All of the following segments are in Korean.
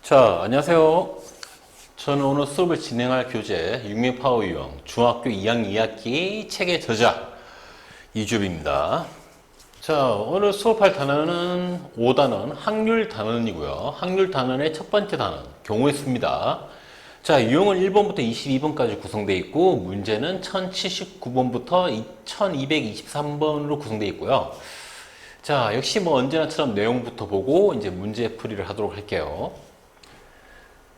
자, 안녕하세요. 저는 오늘 수업을 진행할 교재 육미파워 유형 중학교 2학년 2학기 책의 저자 이주빈입니다. 자, 오늘 수업할 단어는 5단원 확률 단원이고요. 확률 단원의 첫 번째 단원 경우의 수입니다. 자, 유형은 1번부터 22번까지 구성되어 있고 문제는 1079번부터 1223번으로 구성되어 있고요. 자, 역시 뭐 언제나처럼 내용부터 보고 이제 문제 풀이를 하도록 할게요.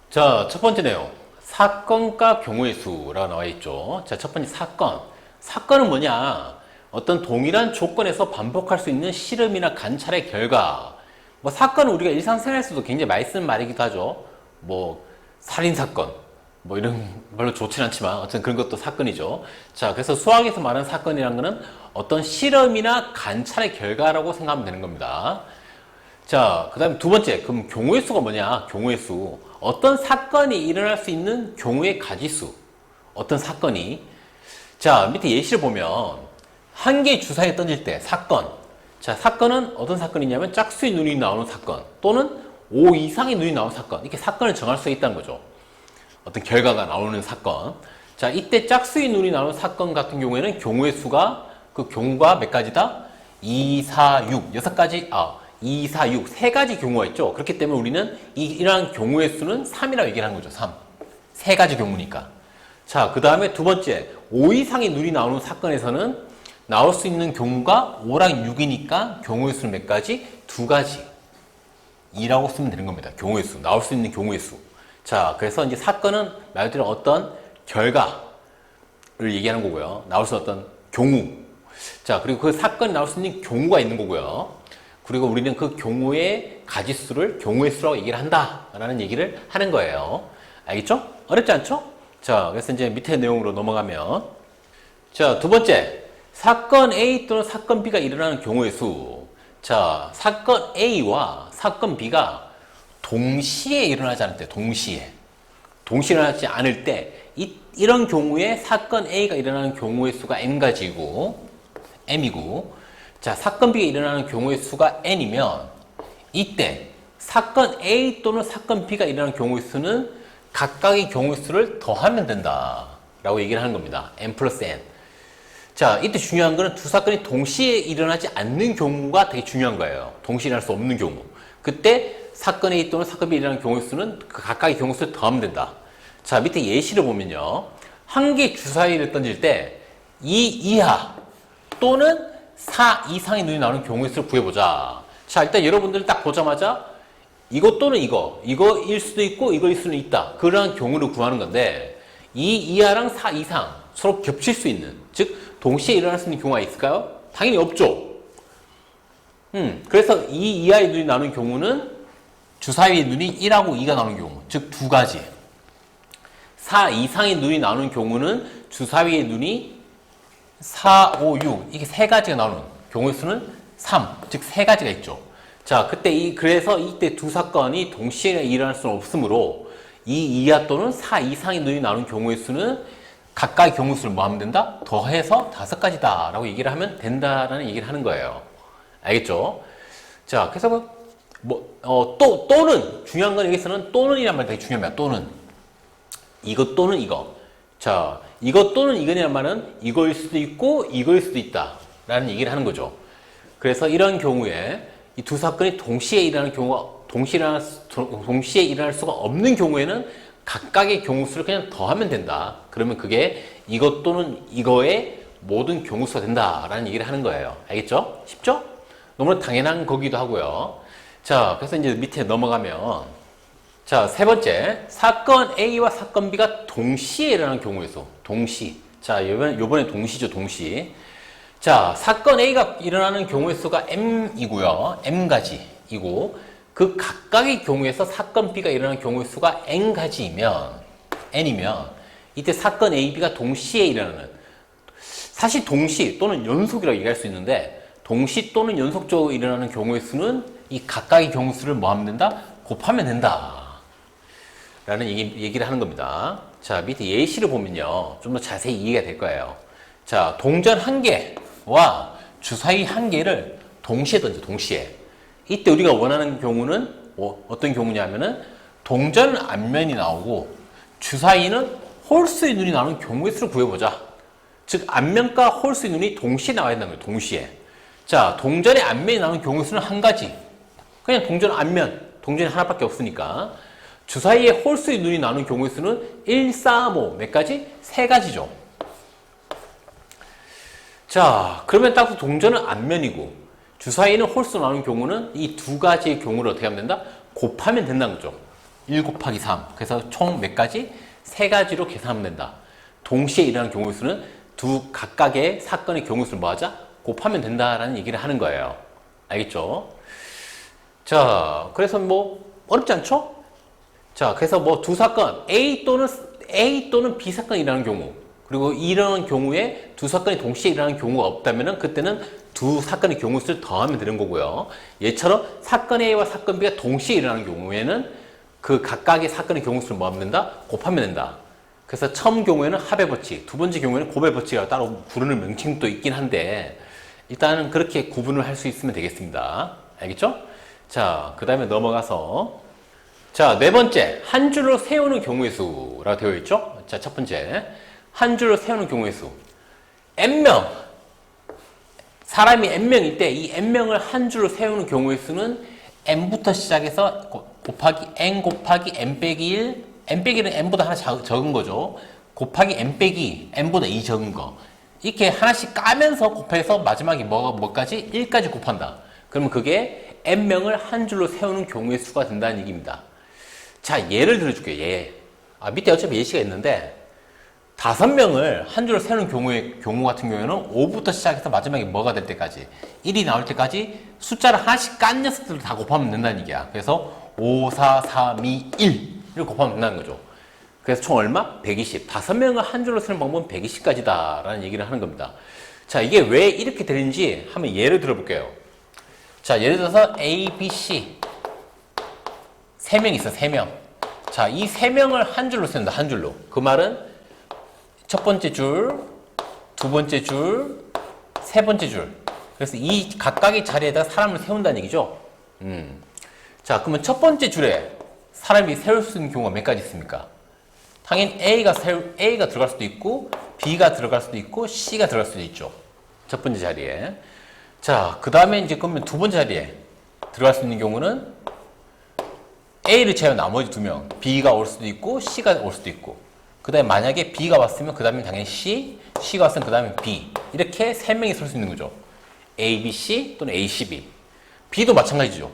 자, 첫 번째 내용. 사건과 경우의 수라고 나와 있죠. 자, 첫 번째 사건. 사건은 뭐냐? 어떤 동일한 조건에서 반복할 수 있는 실험이나 관찰의 결과. 뭐, 사건은 우리가 일상생활에서도 굉장히 많이 쓰는 말이기도 하죠. 뭐, 살인사건. 뭐, 이런 별로 좋진 않지만, 어쨌든 그런 것도 사건이죠. 자, 그래서 수학에서 말하는 사건이라는 거는 어떤 실험이나 관찰의 결과라고 생각하면 되는 겁니다. 자, 그 다음에 두 번째. 그럼 경우의 수가 뭐냐? 경우의 수. 어떤 사건이 일어날 수 있는 경우의 가지수. 어떤 사건이. 자, 밑에 예시를 보면 한 개의 주사위에 던질 때 사건. 자, 사건은 어떤 사건이냐면 짝수의 눈이 나오는 사건 또는 5 이상의 눈이 나오는 사건. 이렇게 사건을 정할 수 있다는 거죠. 어떤 결과가 나오는 사건. 자, 이때 짝수의 눈이 나오는 사건 같은 경우에는 경우의 수가 그 경우가 몇 가지다? 2, 4, 6. 6가지. 2, 4, 6. 세 가지 경우가 있죠. 그렇기 때문에 우리는 이러한 경우의 수는 3이라고 얘기를 하는 거죠. 3. 세 가지 경우니까. 자, 그 다음에 두 번째. 5 이상의 눈이 나오는 사건에서는 나올 수 있는 경우가 5랑 6이니까 경우의 수는 몇 가지? 두 가지. 2라고 쓰면 되는 겁니다. 경우의 수. 나올 수 있는 경우의 수. 자, 그래서 이제 사건은 말 그대로 어떤 결과를 얘기하는 거고요. 나올 수 있는 어떤 경우. 자, 그리고 그 사건이 나올 수 있는 경우가 있는 거고요. 그리고 우리는 그 경우의 가지수를 경우의 수라고 얘기를 한다라는 얘기를 하는 거예요. 알겠죠? 어렵지 않죠? 자, 그래서 이제 밑에 내용으로 넘어가면 자, 두 번째. 사건 A 또는 사건 B가 일어나는 경우의 수. 자, 사건 A와 사건 B가 동시에 일어나지 않을 때, 동시에 일어나지 않을 때 이런 경우에 사건 A가 일어나는 경우의 수가 M이고 자, 사건 B가 일어나는 경우의 수가 N이면 이때 사건 A 또는 사건 B가 일어나는 경우의 수는 각각의 경우의 수를 더하면 된다 라고 얘기를 하는 겁니다. N 플러스 N. 자, 이때 중요한 거는 두 사건이 동시에 일어나지 않는 경우가 되게 중요한 거예요. 동시에 일어날 수 없는 경우. 그때 사건 A 또는 사건 B 일어나는 경우의 수는 그 각각의 경우의 수를 더하면 된다. 자, 밑에 예시를 보면요. 한 개의 주사위를 던질 때 2 이하 또는 4 이상의 눈이 나오는 경우의 수를 구해보자. 자, 일단 여러분들 딱 보자마자 이거 또는 이거일 수도 있고 이거일 수는 있다. 그러한 경우를 구하는 건데 2 이하랑 4 이상 서로 겹칠 수 있는, 즉 동시에 일어날 수 있는 경우가 있을까요? 당연히 없죠. 그래서 2 이하의 눈이 나오는 경우는 주사위의 눈이 1하고 2가 나오는 경우, 즉 두 가지. 4 이상의 눈이 나오는 경우는 주사위의 눈이 4, 5, 6 이게 세 가지가 나오는 경우의 수는 3, 즉 세 가지가 있죠. 자, 그래서 이때 두 사건이 동시에 일어날 수는 없으므로 2 이하 또는 4 이상의 눈이 나오는 경우의 수는 각각의 경우의 수를 뭐 하면 된다? 더해서 5가지다 라고 얘기를 하면 된다라는 얘기를 하는 거예요. 알겠죠? 자, 그래서 또는 중요한 건 여기서는 또는이란 말이 되게 중요합니다. 또는 이거 또는 이거. 자, 이것 또는 이거냐는 말은 이거일 수도 있고 이거일 수도 있다 라는 얘기를 하는 거죠. 그래서 이런 경우에 이 두 사건이 동시에 일어나는 경우가 동시에 일어날 수가 없는 경우에는 각각의 경우수를 그냥 더하면 된다. 그러면 그게 이것 또는 이거의 모든 경우수가 된다 라는 얘기를 하는 거예요. 알겠죠? 쉽죠? 너무나 당연한 거기도 하고요. 자, 그래서 이제 밑에 넘어가면 자, 세 번째. 사건 A와 사건 B가 동시에 일어나는 경우의 수. 동시. 자, 요번에 동시죠, 동시. 자, 사건 A가 일어나는 경우의 수가 M이고요. M가지이고, 그 각각의 경우에서 사건 B가 일어나는 경우의 수가 N이면, 이때 사건 A, B가 동시에 일어나는, 사실 동시 또는 연속이라고 얘기할 수 있는데, 동시 또는 연속적으로 일어나는 경우의 수는 이 각각의 경우 수를 뭐 하면 된다? 곱하면 된다. 라는 얘기를 하는 겁니다. 자, 밑에 예시를 보면요. 좀 더 자세히 이해가 될 거예요. 자, 동전 한 개와 주사위 한 개를 동시에 던져, 동시에. 이때 우리가 원하는 경우는 어떤 경우냐면은 동전은 앞면이 나오고 주사위는 홀수의 눈이 나오는 경우의 수를 구해보자. 즉 앞면과 홀수의 눈이 동시에 나와야 된다는 거예요. 동시에. 자, 동전의 앞면이 나오는 경우의 수는 한 가지. 그냥 동전 앞면, 동전이 하나밖에 없으니까. 주사위에 홀수의 눈이 나오는 경우의 수는 1, 4, 5, 몇 가지? 세 가지죠. 자, 그러면 딱 동전은 앞면이고 주사위는 홀수 나오는 경우는 이 두 가지의 경우를 어떻게 하면 된다? 곱하면 된다는 거죠. 1 곱하기 3. 그래서 총 몇 가지? 세 가지로 계산하면 된다. 동시에 일어나는 경우의 수는 두 각각의 사건의 경우의 수를 뭐하자? 곱하면 된다라는 얘기를 하는 거예요. 알겠죠? 자, 그래서 뭐 어렵지 않죠? 자, 그래서 뭐 두 사건 A 또는 B 사건이 일어나는 경우, 그리고 이런 경우에 두 사건이 동시에 일어나는 경우가 없다면은 그때는 두 사건의 경우 수를 더하면 되는 거고요. 얘처럼 사건 A와 사건 B가 동시에 일어나는 경우에는 그 각각의 사건의 경우 수를 뭐 하면 된다? 곱하면 된다. 그래서 처음 경우에는 합의 법칙, 두 번째 경우에는 곱의 법칙이라고 따로 부르는 명칭도 있긴 한데 일단은 그렇게 구분을 할 수 있으면 되겠습니다. 알겠죠? 자, 그 다음에 넘어가서 자, 네 번째, 한 줄로 세우는 경우의 수라고 되어 있죠? 자, 첫 번째, 한 줄로 세우는 경우의 수. n명. 사람이 n명일 때 이 n명을 한 줄로 세우는 경우의 수는 n부터 시작해서 곱하기 n 곱하기 n 빼기 1, n 빼기 1은 n보다 하나 적은 거죠. 곱하기 n 빼기 n보다 2 적은 거. 이렇게 하나씩 까면서 곱해서 마지막에 뭐까지? 1까지 곱한다. 그러면 그게 n명을 한 줄로 세우는 경우의 수가 된다는 얘기입니다. 자, 예를 들어줄게요. 예. 밑에 어차피 예시가 있는데 5명을 한 줄로 세우는 경우 같은 경우에는 5부터 시작해서 마지막에 뭐가 될 때까지 1이 나올 때까지 숫자를 하나씩 깐 녀석들을 다 곱하면 된다는 얘기야. 그래서 5, 4, 3, 2, 1을 곱하면 된다는 거죠. 그래서 총 얼마? 120. 5명을 한 줄로 세우는 방법은 120가지다 라는 얘기를 하는 겁니다. 자, 이게 왜 이렇게 되는지 한번 예를 들어볼게요. 자, 예를 들어서 A, B, C 3명 있어, 3명. 자, 이 3명을 한 줄로 세운다, 한 줄로. 그 말은 첫 번째 줄, 두 번째 줄, 세 번째 줄. 그래서 이 각각의 자리에다 사람을 세운다는 얘기죠. 자, 그러면 첫 번째 줄에 사람이 세울 수 있는 경우가 몇 가지 있습니까? 당연히 A가 들어갈 수도 있고, B가 들어갈 수도 있고, C가 들어갈 수도 있죠. 첫 번째 자리에. 자, 그 다음에 이제 그러면 두 번째 자리에 들어갈 수 있는 경우는 A를 제외한 나머지 2명, B가 올 수도 있고, C가 올 수도 있고. 그 다음에 만약에 B가 왔으면 그 다음에 당연히 C, C가 왔으면 그 다음에 B. 이렇게 3명이 설 수 있는 거죠. A, B, C 또는 A, C, B. B도 마찬가지죠.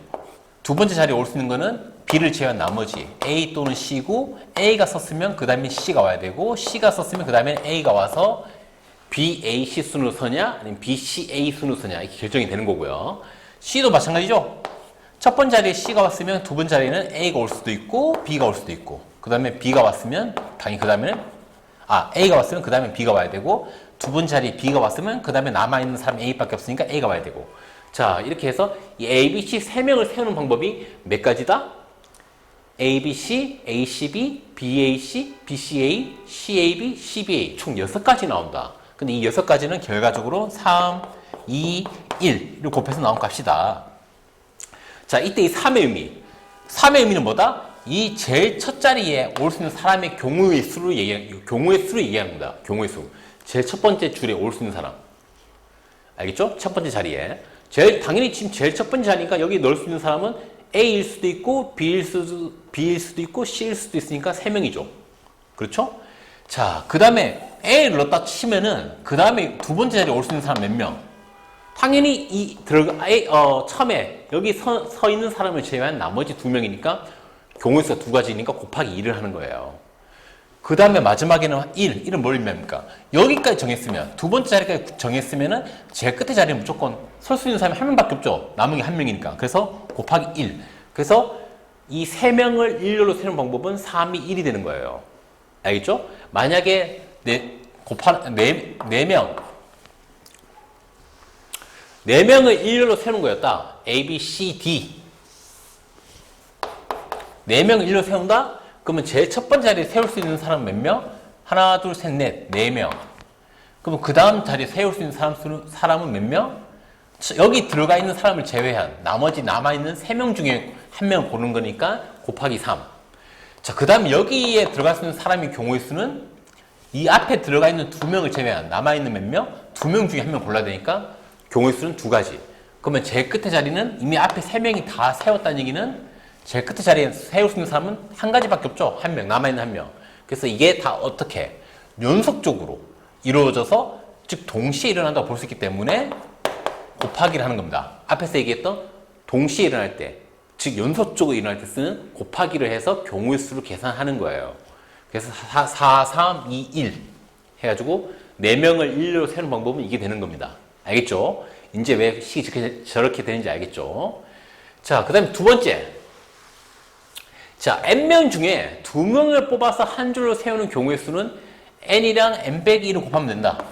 두 번째 자리에 올 수 있는 거는 B를 제외한 나머지 A 또는 C고, A가 썼으면 그 다음에 C가 와야 되고, C가 썼으면 그 다음에 A가 와서 B, A, C 순으로 서냐 아니면 B, C, A 순으로 서냐 이렇게 결정이 되는 거고요. C도 마찬가지죠. 첫 번째 자리에 C가 왔으면 두 번째 자리에는 A가 올 수도 있고 B가 올 수도 있고, 그 다음에 B가 왔으면 당연히 그 다음에는 A가 왔으면 그 다음에 B가 와야 되고, 두 번째 자리에 B가 왔으면 그 다음에 남아있는 사람 A밖에 없으니까 A가 와야 되고. 자, 이렇게 해서 이 A, B, C 3명을 세우는 방법이 몇 가지다? A, B, C, A, C, B, B, A, C, B, C, A, C, A, B, C, B, A 총 6가지 나온다. 근데 이 6가지는 결과적으로 3, 2, 1을 곱해서 나온 값이다. 자, 이때 이 3의 의미. 3의 의미는 뭐다? 이 제일 첫 자리에 올 수 있는 사람의 경우의 수를 얘기합니다. 경우의 수. 제일 첫 번째 줄에 올 수 있는 사람. 알겠죠? 첫 번째 자리에. 당연히 지금 제일 첫 번째 자리니까 여기 넣을 수 있는 사람은 A일 수도 있고, B일 수도 있고, C일 수도 있으니까 3명이죠. 그렇죠? 자, 그 다음에 A를 넣었다 치면은, 그 다음에 두 번째 자리에 올 수 있는 사람 몇 명? 당연히 처음에 여기 서 있는 사람을 제외한 나머지 2명이니까 경우의 수가 2가지니까 곱하기 2를 하는 거예요. 그 다음에 마지막에는 1은 뭘 의미합니까? 여기까지 정했으면, 두 번째 자리까지 정했으면은 제일 끝에 자리는 무조건 설 수 있는 사람이 1명밖에 없죠. 남은 게 1명이니까. 그래서 곱하기 1. 그래서 이 3명을 일렬로 세는 방법은 3이 1이 되는 거예요. 알겠죠? 만약에 4명을 일렬로 세우는 거였다. A, B, C, D. 4명을 일렬로 세운다? 그러면 제일 첫 번째 자리에 세울 수 있는 사람은 몇 명? 하나, 둘, 셋, 넷. 4명. 그럼 그 다음 자리에 세울 수 있는 사람은 몇 명? 여기 들어가 있는 사람을 제외한 나머지 남아있는 3명 중에 1명을 고른 거니까 곱하기 3. 자, 그 다음 여기에 들어갈 수 있는 사람의 경우의 수는 이 앞에 들어가 있는 2명을 제외한 남아있는 몇 명? 2명 중에 1명 골라야 되니까 경우의 수는 2가지. 그러면 제일 끝에 자리는 이미 앞에 3명이 다 세웠다는 얘기는 제일 끝에 자리에 세울 수 있는 사람은 1가지밖에 없죠. 1명, 남아있는 1명. 그래서 이게 다 어떻게 연속적으로 이루어져서 즉 동시에 일어난다고 볼 수 있기 때문에 곱하기를 하는 겁니다. 앞에서 얘기했던 동시에 일어날 때, 즉 연속적으로 일어날 때 쓰는 곱하기를 해서 경우의 수를 계산하는 거예요. 그래서 4, 3, 2, 1 해가지고 4명을 1로 세우는 방법은 이게 되는 겁니다. 알겠죠? 이제 왜 식이 저렇게 되는지 알겠죠? 자, 그 다음에 두 번째. 자, n명 중에 2명을 뽑아서 한 줄로 세우는 경우의 수는 n이랑 n-1을 곱하면 된다.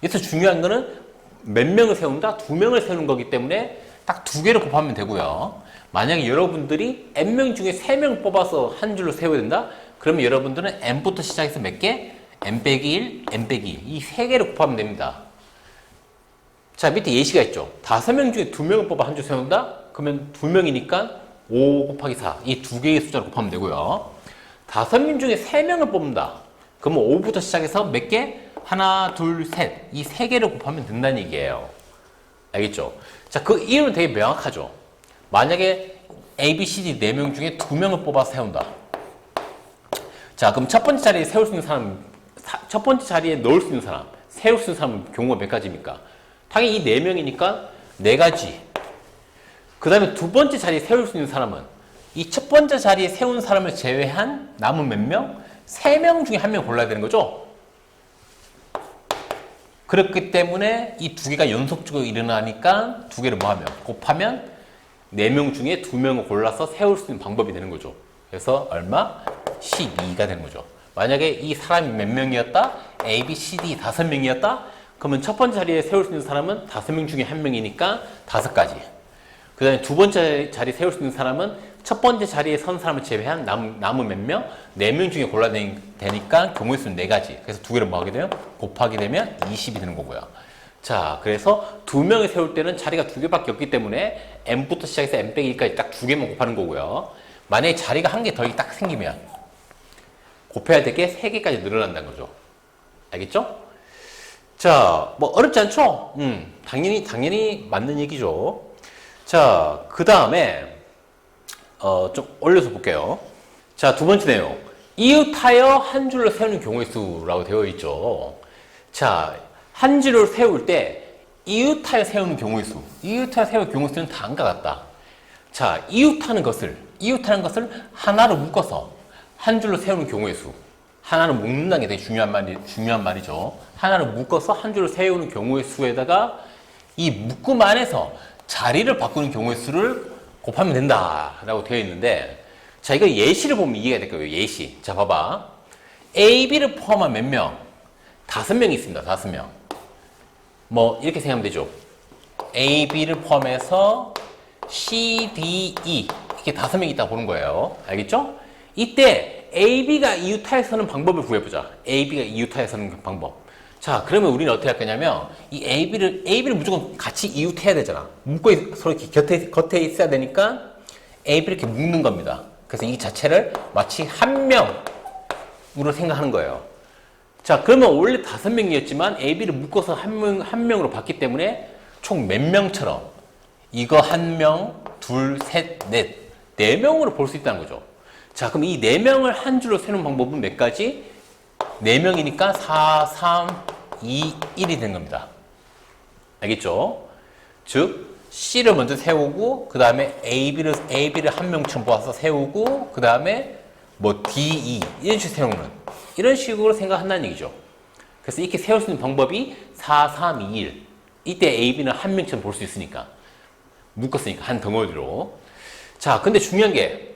여기서 중요한 거는 몇 명을 세운다? 2명을 세우는 거기 때문에 딱 2개를 곱하면 되고요. 만약에 여러분들이 n명 중에 3명을 뽑아서 한 줄로 세워야 된다? 그러면 여러분들은 n부터 시작해서 몇 개? n-1, n-2 이 3개를 곱하면 됩니다. 자, 밑에 예시가 있죠. 5명 중에 2명을 뽑아 한 줄 세운다? 그러면 2명이니까 5 곱하기 4 이 2개의 숫자를 곱하면 되고요. 5명 중에 3명을 뽑는다. 그러면 5부터 시작해서 몇 개? 하나, 둘, 셋. 이 3개를 곱하면 된다는 얘기예요. 알겠죠? 자, 그 이유는 되게 명확하죠. 만약에 A, B, C, D 4명 중에 2명을 뽑아서 세운다. 자, 그럼 첫 번째 자리에 세울 수 있는 사람, 첫 번째 자리에 넣을 수 있는 사람, 세울 수 있는 사람은 경우가 몇 가지입니까? 당연히 이 4명이니까 4가지. 그 다음에 두 번째 자리에 세울 수 있는 사람은 이 첫 번째 자리에 세운 사람을 제외한 남은 몇 명? 3명 중에 1명 골라야 되는 거죠? 그렇기 때문에 이 2개가 연속적으로 일어나니까 2개를 뭐하면? 곱하면 4명 중에 2명을 골라서 세울 수 있는 방법이 되는 거죠. 그래서 얼마? 12가 되는 거죠. 만약에 이 사람이 몇 명이었다? A, B, C, D 5명이었다? 그러면 첫 번째 자리에 세울 수 있는 사람은 5명 중에 1명이니까 5가지. 그 다음에 두 번째 자리에 세울 수 있는 사람은 첫 번째 자리에 선 사람을 제외한 남은 몇 명? 4명 중에 골라야 되니까 경우의 수는 4가지. 그래서 2개를 뭐 하게 돼요? 곱하게 되면 20이 되는 거고요. 자, 그래서 2명을 세울 때는 자리가 2개밖에 없기 때문에 n부터 시작해서 n-1까지 딱 2개만 곱하는 거고요. 만약에 자리가 1개 더 딱 생기면 곱해야 될 게 3개까지 늘어난다는 거죠. 알겠죠? 자, 뭐 어렵지 않죠? 당연히 맞는 얘기죠. 자, 그 다음에 좀 올려서 볼게요. 자, 두 번째 내용. 이웃하여 한 줄로 세우는 경우의 수라고 되어 있죠. 자, 한 줄을 세울 때 이웃하여 세우는 경우의 수. 이웃하여 세우는 경우의 수는 다음과 같다. 자, 이웃하는 것을 하나로 묶어서 한 줄로 세우는 경우의 수. 하나를 묶는다는 게 되게 중요한 말이죠. 하나를 묶어서 한 줄로 세우는 경우의 수에다가 이 묶음 안에서 자리를 바꾸는 경우의 수를 곱하면 된다라고 되어 있는데, 자, 이거 예시를 보면 이해가 될 거예요. 예시. 자, 봐봐. A, B를 포함한 몇 명? 5명이 있습니다. 5명. 뭐 이렇게 생각하면 되죠. A, B를 포함해서 C, D, E 이렇게 5명이 있다고 보는 거예요. 알겠죠? 이때 A, B가 이웃하에 서는 방법을 구해보자. A, B가 이웃하에 서는 방법. 자, 그러면 우리는 어떻게 할 거냐면 이 A, B를 무조건 같이 이웃해야 되잖아. 묶고 서로 이렇게 겉에 있어야 되니까 A, B를 이렇게 묶는 겁니다. 그래서 이 자체를 마치 한 명으로 생각하는 거예요. 자, 그러면 원래 5명이었지만 A, B를 묶어서 한 명으로 봤기 때문에 총 몇 명처럼 이거 1명, 둘, 셋, 넷, 4명으로 볼 수 있다는 거죠. 자, 그럼 이 4명을 한 줄로 세우는 방법은 몇 가지? 4명이니까 4, 3, 2, 1이 된 겁니다. 알겠죠? 즉, C를 먼저 세우고, 그 다음에 AB를 한 명처럼 모아서 세우고, 그 다음에 뭐 D, E, 이런 식으로 세우는, 이런 식으로 생각한다는 얘기죠. 그래서 이렇게 세울 수 있는 방법이 4, 3, 2, 1. 이때 AB는 한 명처럼 볼 수 있으니까. 묶었으니까, 한 덩어리로. 자, 근데 중요한 게,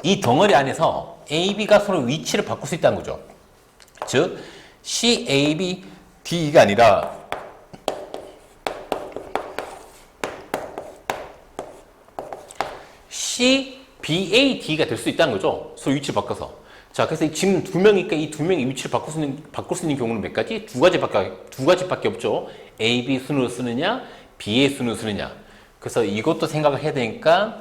이 덩어리 안에서 A, B가 서로 위치를 바꿀 수 있다는 거죠. 즉, C, A, B, D가 아니라 C, B, A, D가 될 수 있다는 거죠. 서로 위치를 바꿔서. 자, 그래서 지금 2명이니까 이 2명의 위치를 바꿀 수 있는 경우는 몇 가지? 두 가지밖에 없죠. A, B 순으로 쓰느냐, B의 순으로 쓰느냐. 그래서 이것도 생각을 해야 되니까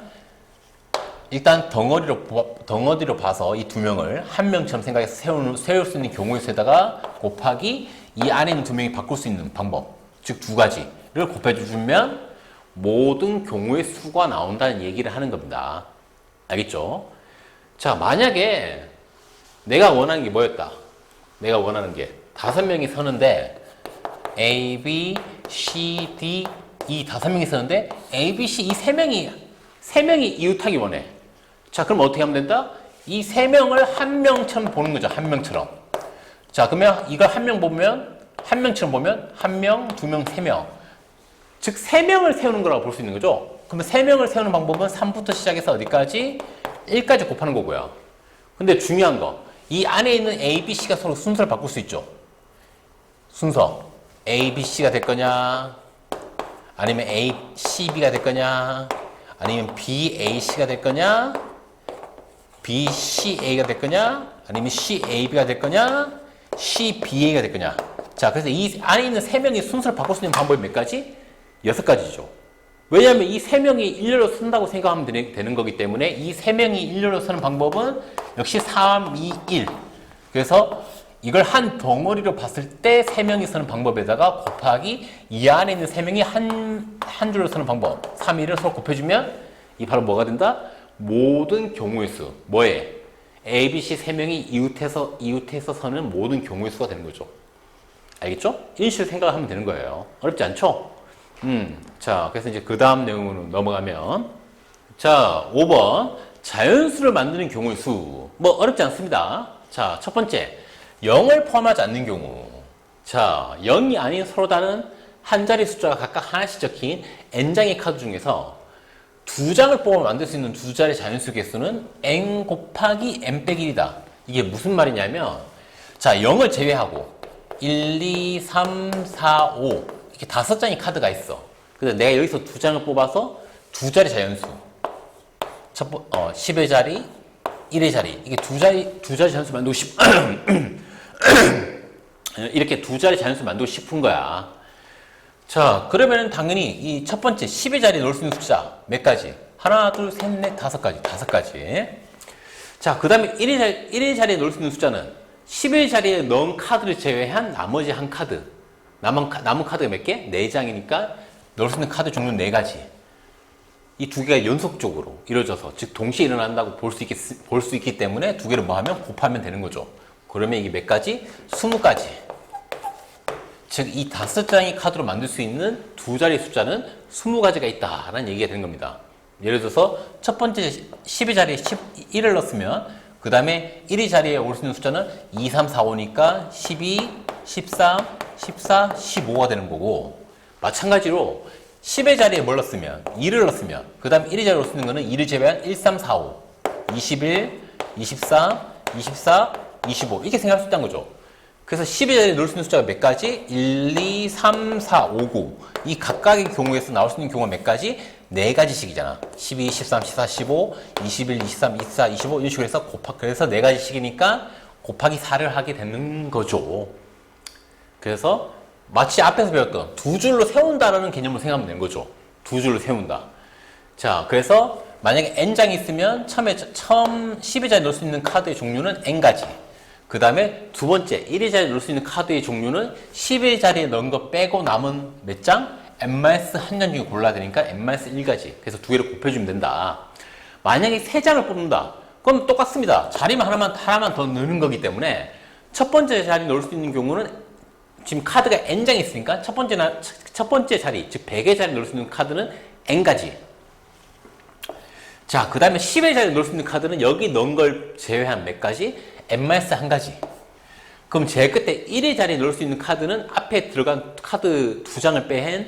일단 덩어리로 봐서 이 두 명을 한 명처럼 생각해서 세울 수 있는 경우의 수에다가 곱하기 이 안에 있는 두 명이 바꿀 수 있는 방법, 즉 두 가지를 곱해주면 모든 경우의 수가 나온다는 얘기를 하는 겁니다. 알겠죠? 자, 만약에 내가 원하는 게 뭐였다? 내가 원하는 게 5명이 서는데 A, B, C, D, E 5명이 서는데 A, B, C 이 3명이 이웃하기 원해. 자, 그럼 어떻게 하면 된다? 이 3명을 한 명처럼 보는 거죠. 한 명처럼. 자, 그러면 이걸 한 명처럼 보면 1명, 2명, 3명. 즉 3명을 세우는 거라고 볼 수 있는 거죠. 그러면 3명을 세우는 방법은 3부터 시작해서 어디까지? 1까지 곱하는 거고요. 근데 중요한 거, 이 안에 있는 A, B, C가 서로 순서를 바꿀 수 있죠. 순서 A, B, C가 될 거냐, 아니면 A, C, B가 될 거냐, 아니면 B, A, C가 될 거냐, B, C, A가 될 거냐, 아니면 C, A, B가 될 거냐, C, B, A가 될 거냐. 자, 그래서 이 안에 있는 3명이 순서를 바꿀 수 있는 방법이 몇 가지? 6가지죠. 왜냐하면 이 3명이 일렬로 쓴다고 생각하면 되는 거기 때문에 이 3명이 일렬로 서는 방법은 역시 3, 2, 1. 그래서 이걸 한 덩어리로 봤을 때 3명이 서는 방법에다가 곱하기 이 안에 있는 3명이 한 줄로 서는 방법 3, 1을 서로 곱해주면 이 바로 뭐가 된다? 모든 경우의 수. 뭐에? A, B, C 3명이 이웃해서 서는 모든 경우의 수가 되는 거죠. 알겠죠? 이런 식으로 생각을 하면 되는 거예요. 어렵지 않죠? 자, 그래서 이제 그 다음 내용으로 넘어가면, 자, 5번. 자연수를 만드는 경우의 수. 뭐, 어렵지 않습니다. 자, 첫 번째. 0을 포함하지 않는 경우. 자, 0이 아닌 서로 다른 한 자리 숫자가 각각 하나씩 적힌 n장의 카드 중에서 2장을 뽑아 만들 수 있는 두 자리 자연수 개수는 n 곱하기 n 빼기 1이다. 이게 무슨 말이냐면, 자, 0을 제외하고 1, 2, 3, 4, 5 이렇게 5장의 카드가 있어. 근데 내가 여기서 2장을 뽑아서 두 자리 자연수. 10의 자리, 1의 자리. 이게 두 자리 자연수 만들고 이렇게 두 자리 자연수 만들고 싶은 거야. 자, 그러면 당연히 이 첫 번째 10의 자리에 넣을 수 있는 숫자 몇 가지? 하나, 둘, 셋, 넷, 5가지. 5가지. 자, 그 다음에 1의 자리에 넣을 수 있는 숫자는 10의 자리에 넣은 카드를 제외한 나머지 한 카드. 남은 카드가 몇 개? 4장이니까 넣을 수 있는 카드 종류는 4가지. 이 두 개가 연속적으로 이루어져서, 즉 동시에 일어난다고 볼 수 있기 때문에 두 개를 뭐 하면 곱하면 되는 거죠. 그러면 이게 몇 가지? 20가지. 즉 이 5장의 카드로 만들 수 있는 두 자리 숫자는 20가지가 있다라는 얘기가 되는 겁니다. 예를 들어서 첫 번째 10의 자리에 1을 넣었으면 그 다음에 1의 자리에 올 수 있는 숫자는 2, 3, 4, 5니까 12, 13, 14, 15가 되는 거고, 마찬가지로 10의 자리에 뭘 넣었으면 2를 넣었으면 그 다음 1의 자리에 올 수 있는 거는 2를 제외한 1, 3, 4, 5, 21, 23, 24, 25 이렇게 생각할 수 있다는 거죠. 그래서 10의 자리에 넣을 수 있는 숫자가 몇 가지? 1, 2, 3, 4, 5, 9 이 각각의 경우에서 나올 수 있는 경우가 몇 가지? 4가지씩이잖아. 12, 13, 14, 15, 21, 23, 24, 25 이런 식으로 해서 그래서 4가지씩이니까 곱하기 4를 하게 되는 거죠. 그래서 마치 앞에서 배웠던 두 줄로 세운다라는 개념을 생각하면 되는 거죠. 두 줄로 세운다. 자, 그래서 만약에 n장이 있으면 처음 10의 자리에 넣을 수 있는 카드의 종류는 n가지. 그 다음에 두 번째 1의 자리에 넣을 수 있는 카드의 종류는 10의 자리에 넣은 거 빼고 남은 몇 장? n-1장 중에 골라야 되니까 n-1가지. 그래서 두 개를 곱해주면 된다. 만약에 3장을 뽑는다. 그럼 똑같습니다. 자리만 하나만 더 넣는 거기 때문에 첫 번째 자리에 넣을 수 있는 경우는 지금 카드가 n장이 있으니까 첫 번째 자리, 즉 100의 자리에 넣을 수 있는 카드는 n가지. 자, 그 다음에 10의 자리에 넣을 수 있는 카드는 여기 넣은 걸 제외한 몇 가지? n-1가지. 그럼 제일 끝에 1의 자리에 넣을 수 있는 카드는 앞에 들어간 카드 2장을 빼한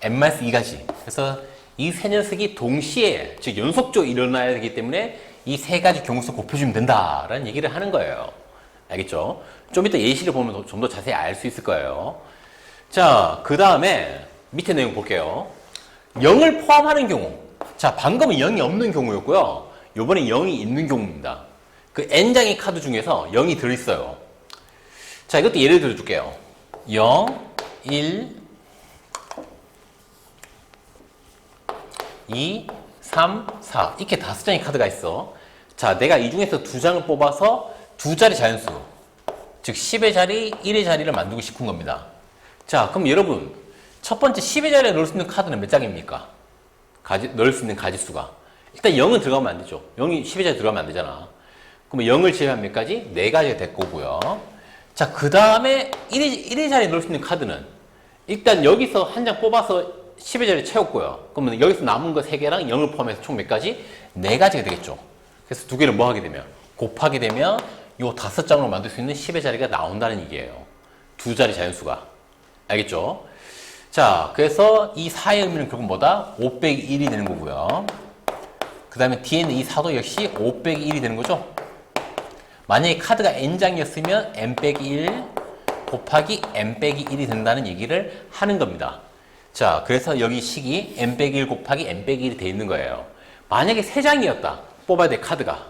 n-2가지. 그래서 이 세 녀석이 동시에, 즉 연속적으로 일어나야 되기 때문에 이 3가지 경우수 곱해주면 된다라는 얘기를 하는 거예요. 알겠죠? 좀 이따 예시를 보면 좀 더 자세히 알 수 있을 거예요. 자, 그 다음에 밑에 내용 볼게요. 0을 포함하는 경우. 자, 방금은 0이 없는 경우였고요. 요번에 0이 있는 경우입니다. 그 n장의 카드 중에서 0이 들어있어요. 자, 이것도 예를 들어 줄게요. 0, 1, 2, 3, 4 이렇게 5장의 카드가 있어. 자, 내가 이 중에서 2장을 뽑아서 두 자리 자연수, 즉 10의 자리, 1의 자리를 만들고 싶은 겁니다. 자, 그럼 여러분 첫 번째 10의 자리에 넣을 수 있는 카드는 몇 장입니까? 넣을 수 있는 가지수가 일단 0은 들어가면 안 되죠. 0이 10의 자리에 들어가면 안 되잖아. 그러면 0을 제외한 몇 가지? 4가지가 될 거고요. 자, 그 다음에 1의 자리에 넣을 수 있는 카드는 일단 여기서 한 장 뽑아서 10의 자리에 채웠고요. 그러면 여기서 남은 거 3개랑 0을 포함해서 총 몇 가지? 4가지가 되겠죠. 그래서 두 개를 뭐 하게 되면? 곱하게 되면 요 5장으로 만들 수 있는 10의 자리가 나온다는 얘기예요. 두 자리 자연수가. 알겠죠? 자, 그래서 이 4의 의미는 결국 뭐다? 5 빼기 1이 되는 거고요. 그 다음에 뒤에 있는 이 4도 역시 5 빼기 1이 되는 거죠. 만약에 카드가 n장이었으면 n 빼기 1 곱하기 n 빼기 1이 된다는 얘기를 하는 겁니다. 자, 그래서 여기 식이 n 빼기 1 곱하기 n 빼기 1이 돼 있는 거예요. 만약에 3장이었다. 뽑아야 될 카드가.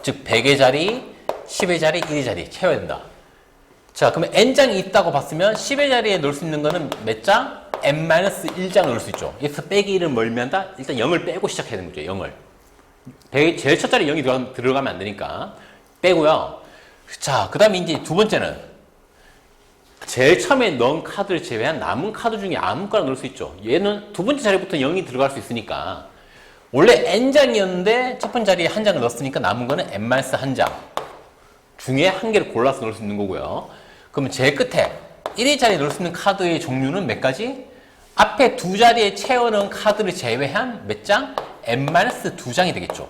즉 100의 자리, 10의 자리, 1의 자리 채워야 된다. 자, 그러면 n장이 있다고 봤으면 10의 자리에 넣을 수 있는 거는 몇 장? n-1장을 넣을 수 있죠. 여기서 빼기 1을 멀면다? 일단 0을 빼고 시작해야 되는 거죠. 0을. 제일 첫 자리에 0이 들어가면 안 되니까 빼고요. 자, 그 다음에 이제 두 번째는 제일 처음에 넣은 카드를 제외한 남은 카드 중에 아무거나 넣을 수 있죠. 얘는 두 번째 자리부터 0이 들어갈 수 있으니까 원래 n장이었는데 첫 번째 자리에 한 장을 넣었으니까 남은 거는 n-1장 중에 한 개를 골라서 넣을 수 있는 거고요. 그러면 제일 끝에 1의 자리에 넣을 수 있는 카드의 종류는 몇 가지? 앞에 두 자리에 채워넣은 카드를 제외한 몇 장? n-2장이 되겠죠.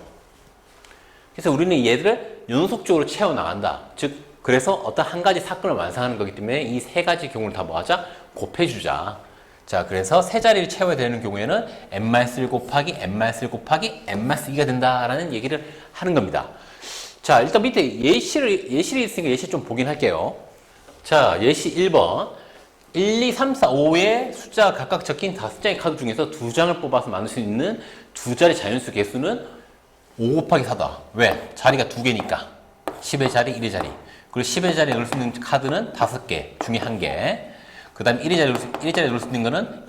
그래서 우리는 얘들을 연속적으로 채워나간다. 즉 그래서 어떤 한 가지 사건을 완성하는 거기 때문에 이 세 가지 경우를 다 뭐하자? 곱해주자. 자, 그래서 세 자리를 채워야 되는 경우에는 n-1 곱하기 n-1 곱하기 n-2가 된다라는 얘기를 하는 겁니다. 자, 일단 밑에 예시를 있으니까 예시 좀 보긴 할게요. 자, 예시 1번 1, 2, 3, 4, 5의 숫자가 각각 적힌 5장의 카드 중에서 2장을 뽑아서 만들 수 있는 두 자리 자연수 개수는 5 곱하기 4다. 왜? 자리가 2개니까 10의 자리, 1의 자리. 그리고 10의 자리에 넣을 수 있는 카드는 5개 중에 1개. 그 다음에 1의 자리에 넣을 수 있는 거는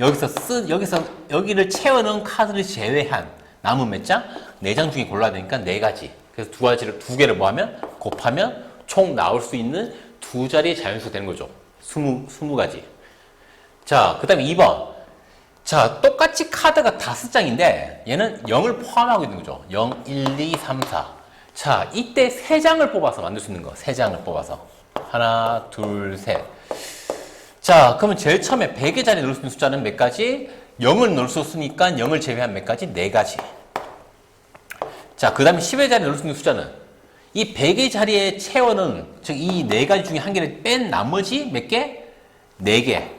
여기를 채워넣은 카드를 제외한 남은 몇 장? 4장 중에 골라야 되니까 4가지. 그래서 두 개를 뭐 하면? 곱하면 총 나올 수 있는 두 자리의 자연수가 되는 거죠. 20가지. 자, 그 다음에 2번. 자, 똑같이 카드가 5장인데 얘는 0을 포함하고 있는 거죠. 0, 1, 2, 3, 4. 자, 이때 3장을 뽑아서 만들 수 있는 거. 3장을 뽑아서. 하나, 둘, 셋. 자, 그러면 제일 처음에 100의 자리에 넣을 수 있는 숫자는 몇 가지? 0을 넣을 수 없으니까 0을 제외한 몇 가지? 4가지. 자, 그 다음에 10의 자리에 넣을 수 있는 숫자는 이 100의 자리에 채워는, 즉 이 4가지 중에 한 개를 뺀 나머지 몇 개? 4개.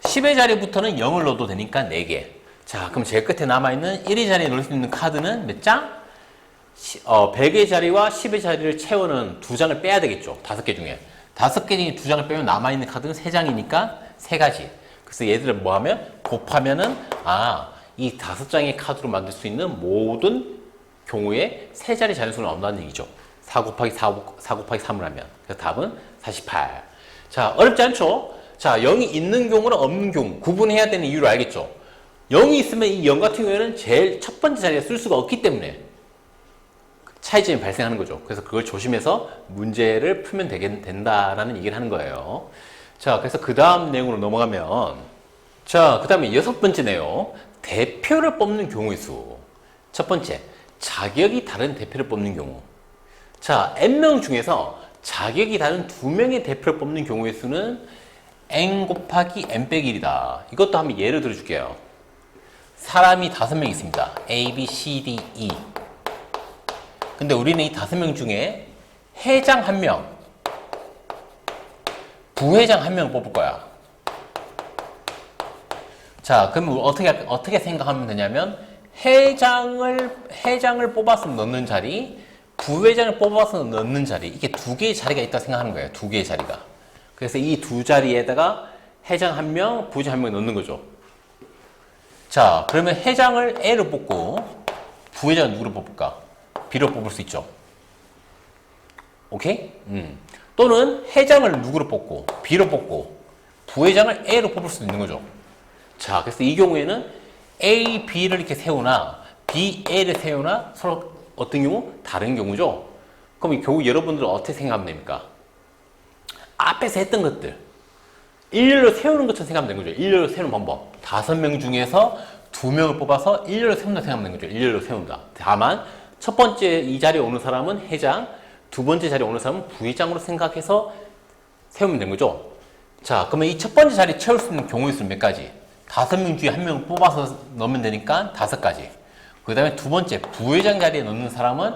10의 자리부터는 0을 넣어도 되니까 4개. 자, 그럼 제일 끝에 남아있는 1의 자리에 넣을 수 있는 카드는 몇 장? 100의 자리와 10의 자리를 채우는 2장을 빼야 되겠죠. 5개 중에. 5개 중에 2장을 빼면 남아있는 카드는 3장이니까 3가지. 그래서 얘들을 뭐 하면? 곱하면은, 이 5장의 카드로 만들 수 있는 모든 경우에 3자리 자연수가 나온다는 얘기죠. 4 곱하기 4 곱하기 3을 하면. 그래서 답은 48. 자, 어렵지 않죠? 자, 0이 있는 경우랑 없는 경우 구분해야 되는 이유를 알겠죠? 0이 있으면 이 0 같은 경우에는 제일 첫 번째 자리에 쓸 수가 없기 때문에 차이점이 발생하는 거죠. 그래서 그걸 조심해서 문제를 풀면 된다라는 얘기를 하는 거예요. 자, 그래서 그 다음 내용으로 넘어가면, 자, 그 다음에 6번째 내용. 대표를 뽑는 경우의 수. 첫 번째, 자격이 다른 대표를 뽑는 경우. 자, n명 중에서 자격이 다른 2명의 대표를 뽑는 경우의 수는 n 곱하기 n 빼기 1이다. 이것도 한번 예를 들어 줄게요. 사람이 5명 있습니다. A, B, C, D, E. 근데 우리는 이 5명 중에 회장 1명, 부회장 1명을 뽑을 거야. 자, 그러면 어떻게 생각하면 되냐면 회장을 뽑아서 넣는 자리, 부회장을 뽑아서 넣는 자리, 이게 2개의 자리가 있다고 생각하는 거예요. 2개의 자리가. 그래서 이 2자리에다가 회장 1명, 부회장 1명 넣는 거죠. 자, 그러면 회장을 A로 뽑고 부회장은 누구로 뽑을까? B로 뽑을 수 있죠. 오케이? 또는 회장을 누구로 뽑고 B로 뽑고 부회장을 A로 뽑을 수 있는 거죠. 자, 그래서 이 경우에는 A, B를 이렇게 세우나 B, A를 세우나 서로 어떤 경우? 다른 경우죠. 그럼 결국 여러분들은 어떻게 생각하면 됩니까? 앞에서 했던 것들 일렬로 세우는 것처럼 생각하면 되는 거죠. 일렬로 세우는 방법. 5명 중에서 2명을 뽑아서 일렬로 세운다 생각하면 되는 거죠. 일렬로 세운다. 다만 첫 번째 이 자리에 오는 사람은 회장, 두 번째 자리에 오는 사람은 부회장으로 생각해서 세우면 되는 거죠. 자, 그러면 이 첫 번째 자리 채울 수 있는 경우의 수는 몇 가지? 5명 중에 1명을 뽑아서 넣으면 되니까 5가지. 그 다음에 두 번째 부회장 자리에 넣는 사람은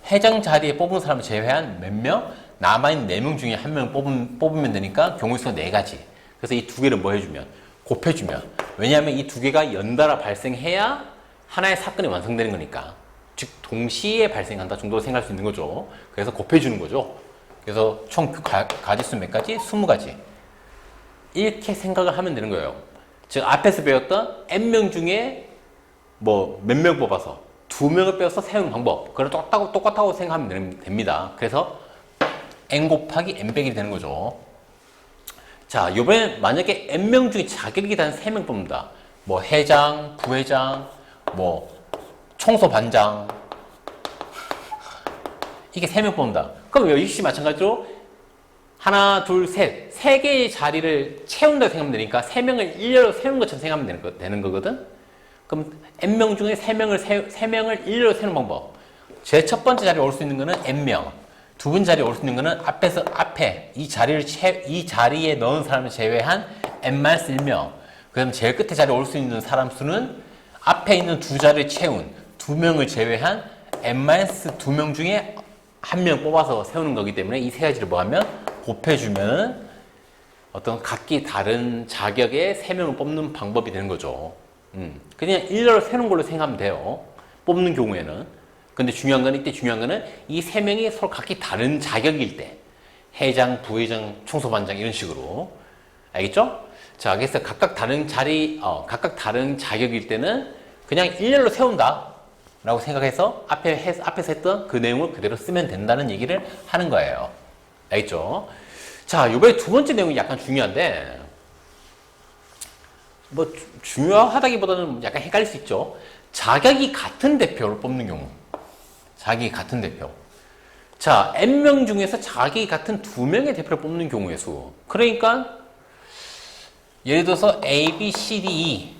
회장 자리에 뽑은 사람을 제외한 몇 명? 남아있는 4명 중에 1명을 뽑으면 되니까 경우의 수가 4가지. 그래서 이 두 개를 뭐 해주면? 곱해주면. 왜냐하면 이 두 개가 연달아 발생해야 하나의 사건이 완성되는 거니까. 즉 동시에 발생한다 정도로 생각할 수 있는 거죠. 그래서 곱해주는 거죠. 그래서 총 가지수 몇 가지? 20가지. 이렇게 생각을 하면 되는 거예요. 즉 앞에서 배웠던 n명 중에 뭐 몇 명 뽑아서 2명을 빼서 세우는 방법. 그걸 똑같다고 생각하면 됩니다. 그래서 n 곱하기 n 빼기 되는 거죠. 자, 요번에 만약에 n명 중에 자격이 단 3명 뽑는다. 뭐 회장, 부회장, 뭐 청소반장 이게 3명 뽑는다. 그럼 역시 마찬가지로 하나, 둘, 셋 3개의 자리를 채운다고 생각하면 되니까 3명을 일렬로 세우는 것처럼 생각하면 되는 거거든. 그럼 n명 중에 3명을 일렬로 세우는 방법. 제 첫 번째 자리에 올 수 있는 거는 n명, 두 번째 자리에 올 수 있는 거는 앞에 이 자리에 넣은 사람을 제외한 n-1명. 그다음 제일 끝에 자리에 올 수 있는 사람 수는 앞에 있는 두 자리를 채운 2명을 제외한 n-2명 중에 1명 뽑아서 세우는 거기 때문에 이 세 가지를 뭐 하면 곱해주면 어떤 각기 다른 자격의 3명을 뽑는 방법이 되는 거죠. 그냥 일렬로 세우는 걸로 생각하면 돼요. 뽑는 경우에는. 근데 중요한 거는 이 3명이 서로 각기 다른 자격일 때 회장, 부회장, 청소반장 이런 식으로. 알겠죠? 자, 그래서 각각 다른 자격일 때는 그냥 일렬로 세운다 라고 생각해서 앞에서 했던 그 내용을 그대로 쓰면 된다는 얘기를 하는 거예요. 알겠죠? 자, 요번에 두 번째 내용이 약간 중요한데 뭐 중요하다기보다는 약간 헷갈릴 수 있죠. 자격이 같은 대표를 뽑는 경우. 자격이 같은 대표. 자, n명 중에서 자격이 같은 2명의 대표를 뽑는 경우의 수. 그러니까 예를 들어서 A, B, C, D, E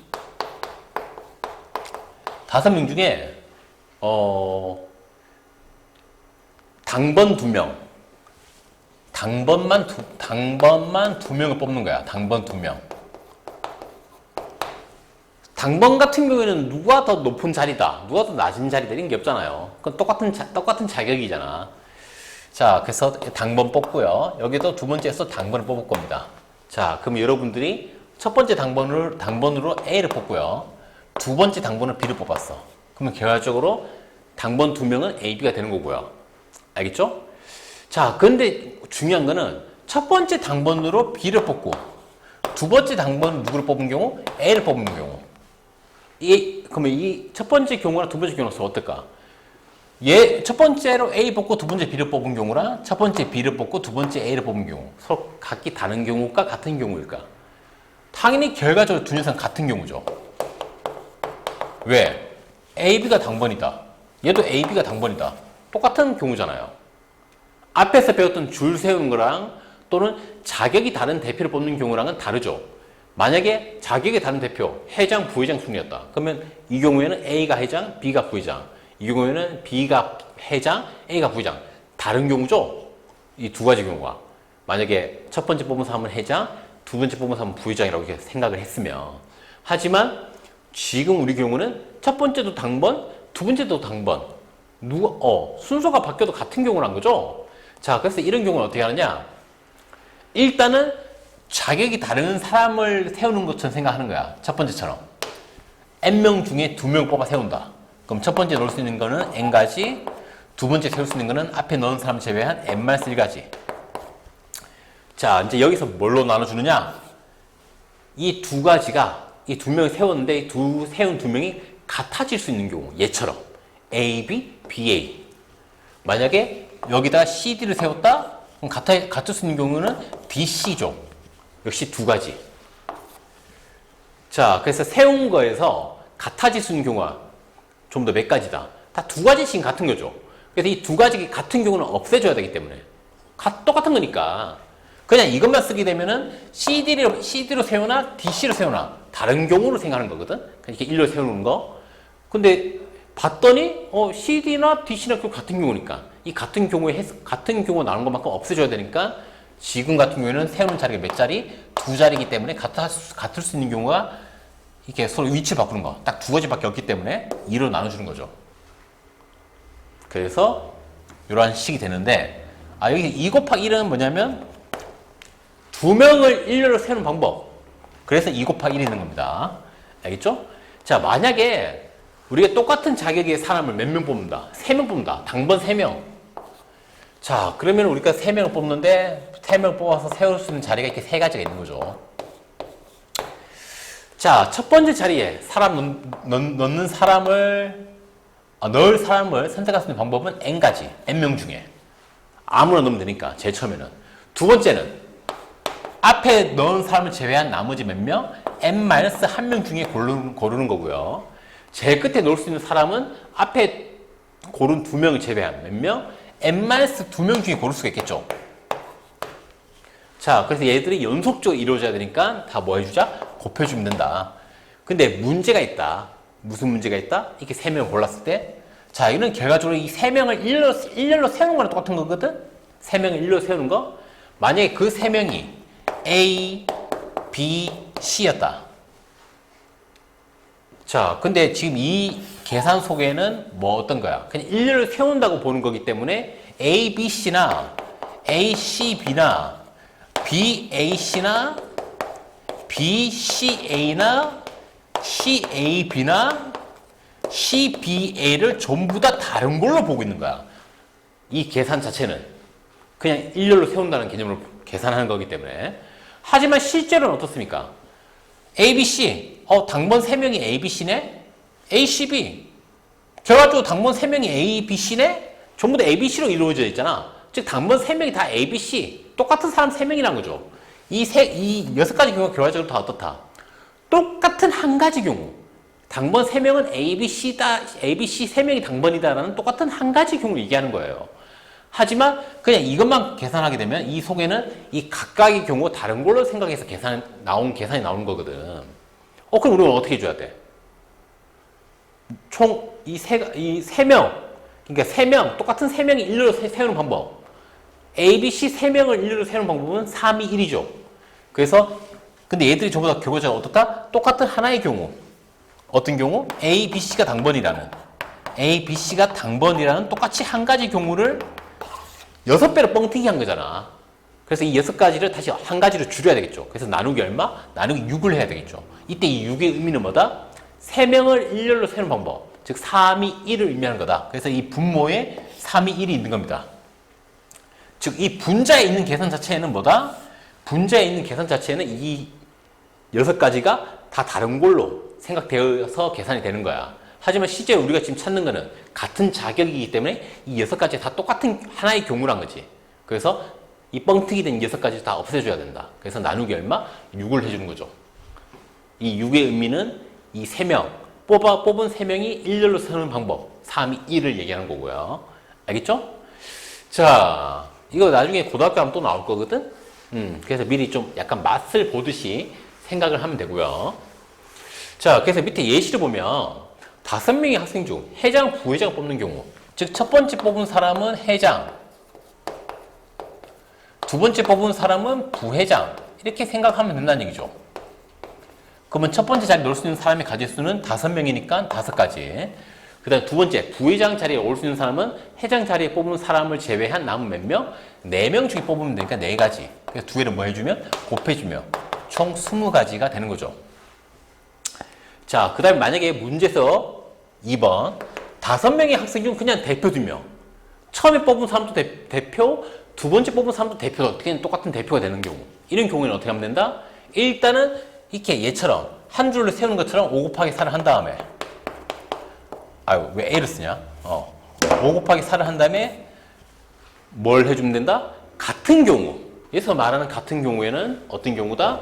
5명 중에 당번 2명. 당번만 2명을 뽑는 거야. 당번 2명. 당번 같은 경우에는 누가 더 높은 자리다, 누가 더 낮은 자리다 이런 게 없잖아요. 그건 똑같은 자격이잖아. 자, 그래서 당번 뽑고요. 여기도 두 번째에서 당번을 뽑을 겁니다. 자, 그럼 여러분들이 첫 번째 당번으로 A를 뽑고요. 두 번째 당번을 B를 뽑았어. 그러면 결과적으로 당번 2명은 A, B가 되는 거고요. 알겠죠? 자, 근데 중요한 거는 첫 번째 당번으로 B를 뽑고 두 번째 당번은 누구를 뽑은 경우? A를 뽑는 경우. 그러면 이 첫 번째 경우랑 두 번째 경우는 어떨까? 첫 번째로 A 뽑고 두 번째 B를 뽑은 경우랑 첫 번째 B를 뽑고 두 번째 A를 뽑은 경우 서로 각기 다른 경우일까? 같은 경우일까? 당연히 결과적으로 두 녀석은 같은 경우죠. 왜? A, B가 당번이다. 얘도 A, B가 당번이다. 똑같은 경우잖아요. 앞에서 배웠던 줄 세우는 거랑 또는 자격이 다른 대표를 뽑는 경우랑은 다르죠. 만약에 자격이 다른 대표, 회장, 부회장 순이었다. 그러면 이 경우에는 A가 회장, B가 부회장. 이 경우에는 B가 회장, A가 부회장. 다른 경우죠? 이 두 가지 경우가. 만약에 첫 번째 뽑은 사람은 회장, 두 번째 뽑은 사람은 부회장이라고 이렇게 생각을 했으면. 하지만 지금 우리 경우는 첫 번째도 당번, 두 번째도 당번. 순서가 바뀌어도 같은 경우란 거죠? 자, 그래서 이런 경우는 어떻게 하느냐? 일단은 자격이 다른 사람을 세우는 것처럼 생각하는 거야. 첫 번째처럼. n명 중에 2명 뽑아 세운다. 그럼 첫 번째 넣을 수 있는 거는 n가지, 두 번째 세울 수 있는 거는 앞에 넣은 사람 제외한 n-1가지. 자, 이제 여기서 뭘로 나눠주느냐? 이 두 가지가, 이 2명을 세웠는데 이 세운 2명이 같아질 수 있는 경우. 얘처럼. A, B, BA. 만약에 여기다 CD를 세웠다? 그럼 같을 수 있는 경우는 BC죠. 역시 두 가지. 자, 그래서 세운 거에서 같아질 수 있는 경우가 좀 더 몇 가지다. 다 두 가지씩 같은 거죠. 그래서 이 두 가지 같은 경우는 없애줘야 되기 때문에. 똑같은 거니까. 그냥 이것만 쓰게 되면은 CD로 세우나 DC로 세우나 다른 경우로 생각하는 거거든. 이렇게 일로 세우는 거. 근데 봤더니 CD나 DC나 같은 경우니까 이 같은 경우 나오는 것만큼 없애줘야 되니까 지금 같은 경우에는 세우는 자리가 몇 자리? 두 자리이기 때문에 같을 수 있는 경우가 이렇게 서로 위치를 바꾸는 거. 딱 두 가지밖에 없기 때문에 2로 나눠주는 거죠. 그래서 이러한 식이 되는데 여기 2 곱하기 1은 뭐냐면 두 명을 일렬로 세우는 방법. 그래서 2 곱하기 1이 있는 겁니다. 알겠죠? 자, 만약에 우리가 똑같은 자격의 사람을 몇 명 뽑는다? 3명 뽑는다. 당번 3명. 자, 그러면 우리가 3명을 뽑는데 3명 뽑아서 세울 수 있는 자리가 이렇게 3가지가 있는 거죠. 자, 첫 번째 자리에 넣을 사람을 선택할 수 있는 방법은 n가지, n명 중에. 아무나 넣으면 되니까, 제일 처음에는. 두 번째는 앞에 넣은 사람을 제외한 나머지 몇 명? n-1명 중에 고르는 거고요. 제일 끝에 넣을 수 있는 사람은 앞에 고른 2명을 제외한 몇 명? n-2명 중에 고를 수가 있겠죠. 자, 그래서 얘들이 연속적으로 이루어져야 되니까 다 뭐 해주자? 곱해주면 된다. 근데 문제가 있다. 무슨 문제가 있다? 이렇게 3명을 골랐을 때. 자, 이거는 결과적으로 이 3명을 일렬로 세우는 거랑 똑같은 거거든? 3명을 일렬로 세우는 거. 만약에 그 3명이 A, B, C였다. 자, 근데 지금 이 계산 속에는 뭐 어떤 거야? 그냥 일렬로 세운다고 보는 거기 때문에 A, B, C나 A, C, B나 B, A, C나 B, C, A나 C, A, B나 C, B, A를 전부 다 다른 걸로 보고 있는 거야. 이 계산 자체는 그냥 일렬로 세운다는 개념으로 계산하는 거기 때문에. 하지만 실제로는 어떻습니까? A, B, C. 당번 3명이 A, B, C네? A, C, B. 결과적으로 당번 3명이 A, B, C네? 전부 다 A, B, C로 이루어져 있잖아. 즉, 당번 3명이 다 A, B, C. 똑같은 사람 3명이란 거죠. 이 6가지 경우가 결과적으로 다 어떻다? 똑같은 한 가지 경우. 당번 3명은 A, B, C다, A, B, C 3명이 당번이다라는 똑같은 한 가지 경우를 얘기하는 거예요. 하지만 그냥 이것만 계산하게 되면 이 속에는 이 각각의 경우 다른 걸로 생각해서 계산이 나오는 거거든. 그럼 우리는 어떻게 해줘야 돼? 총 이 세 명, 그러니까 3명, 똑같은 3명이 일렬로 세우는 방법. A, B, C 3명을 일렬로 세우는 방법은 3, 2, 1이죠. 그래서 근데 얘들이 전부 다 결과적으로 어떻다? 똑같은 하나의 경우. 어떤 경우? A, B, C가 당번이라는 똑같이 한 가지 경우를 6배로 뻥튀기 한 거잖아. 그래서 이 6가지를 다시 한 가지로 줄여야 되겠죠. 그래서 나누기 얼마? 나누기 6을 해야 되겠죠. 이때 이 6의 의미는 뭐다? 3명을 일렬로 세우는 방법. 즉 3, 2, 1을 의미하는 거다. 그래서 이 분모에 3, 2, 1이 있는 겁니다. 즉 이 분자에 있는 계산 자체에는 뭐다? 분자에 있는 계산 자체에는 이 6가지가 다 다른 걸로 생각되어서 계산이 되는 거야. 하지만 실제 우리가 지금 찾는 거는 같은 자격이기 때문에 이 6가지 다 똑같은 하나의 경우란 거지. 그래서 이 뻥튀기 된 6가지 다 없애줘야 된다. 그래서 나누기 얼마? 6을 해주는 거죠. 이 6의 의미는 이 3명, 뽑은 3명이 일렬로 세우는 방법, 3, 2, 1을 얘기하는 거고요. 알겠죠? 자, 이거 나중에 고등학교 가면 또 나올 거거든? 그래서 미리 좀 약간 맛을 보듯이 생각을 하면 되고요. 자, 그래서 밑에 예시를 보면 5명의 학생 중 회장, 부회장 뽑는 경우, 즉 첫 번째 뽑은 사람은 회장, 두 번째 뽑은 사람은 부회장, 이렇게 생각하면 된다는 얘기죠. 그러면 첫 번째 자리에 놓을 수 있는 사람의 가지 수는 5명이니까 5가지. 그 다음 두 번째, 부회장 자리에 올 수 있는 사람은 회장 자리에 뽑은 사람을 제외한 남은 몇 명? 4명 중에 뽑으면 되니까 4가지. 그래서 두 개를 뭐 해주면? 곱해주면 총 20가지가 되는 거죠. 자, 그 다음에 만약에 문제에서 2번 5명의 학생 중 그냥 대표 2명, 처음에 뽑은 사람도 대표, 두 번째 뽑은 사람도 대표, 어떻게 똑같은 대표가 되는 경우, 이런 경우에는 어떻게 하면 된다? 일단은 이렇게 얘처럼 한 줄을 세우는 것처럼 5 곱하기 4를 한 다음에, 왜 A를 쓰냐? 5 곱하기 4를 한 다음에 뭘 해주면 된다? 같은 경우, 여기서 말하는 같은 경우에는 어떤 경우다?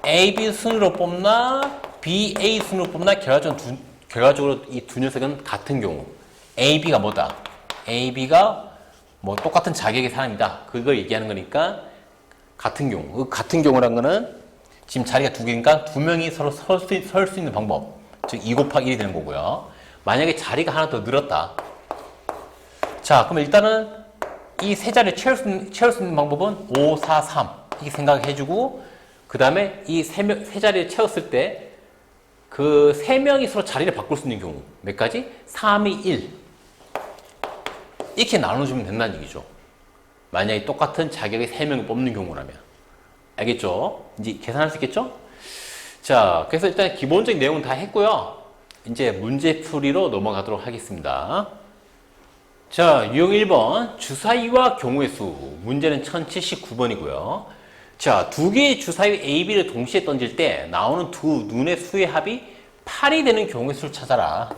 A, B 순으로 뽑나? BA 순으로 뽑나 결과적으로 이 두 녀석은 같은 경우 AB가 뭐다? AB가 뭐 똑같은 자격의 사람이다. 그걸 얘기하는 거니까 같은 경우. 그 같은 경우란 거는 지금 자리가 두 개니까 두 명이 서로 설 수 있는 방법. 즉 2 곱하기 1이 되는 거고요. 만약에 자리가 하나 더 늘었다. 자, 그럼 일단은 이 세 자리를 채울 수 있는 방법은 5, 4, 3 이렇게 생각해주고 그 다음에 이 세 자리를 채웠을 때 그 세 명이 서로 자리를 바꿀 수 있는 경우 몇 가지? 3, 2, 1 이렇게 나눠주면 된다는 얘기죠. 만약에 똑같은 자격의 세 명을 뽑는 경우라면. 알겠죠? 이제 계산할 수 있겠죠? 자, 그래서 일단 기본적인 내용은 다 했고요. 이제 문제풀이로 넘어가도록 하겠습니다. 자, 유형 1번 주사위와 경우의 수. 문제는 1079번이고요. 자, 두 개의 주사위 A, B를 동시에 던질 때 나오는 두 눈의 수의 합이 8이 되는 경우의 수를 찾아라.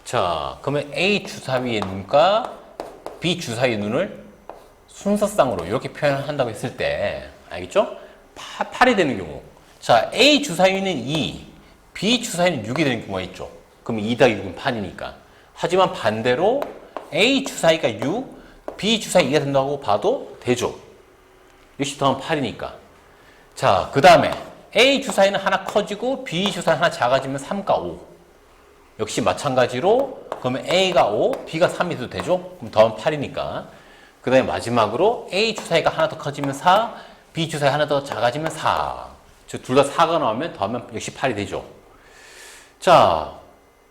자, 그러면 A 주사위의 눈과 B 주사위의 눈을 순서상으로 이렇게 표현한다고 했을 때 알겠죠? 8이 되는 경우. 자, A 주사위는 2, B 주사위는 6이 되는 경우가 있죠. 그럼 2 더하기 6은 8이니까. 하지만 반대로 A 주사위가 6, B 주사위 2가 된다고 봐도 되죠. 60 더하면 8이니까. 자, 그 다음에 A 주사위는 하나 커지고 B 주사위는 하나 작아지면 3과 5. 역시 마찬가지로 그러면 A가 5, B가 3이 돼도 되죠? 그럼 더하면 8이니까. 그 다음에 마지막으로 A 주사위가 하나 더 커지면 4, B 주사위 하나 더 작아지면 4. 즉 둘 다 4가 나오면 더하면 역시 8이 되죠. 자,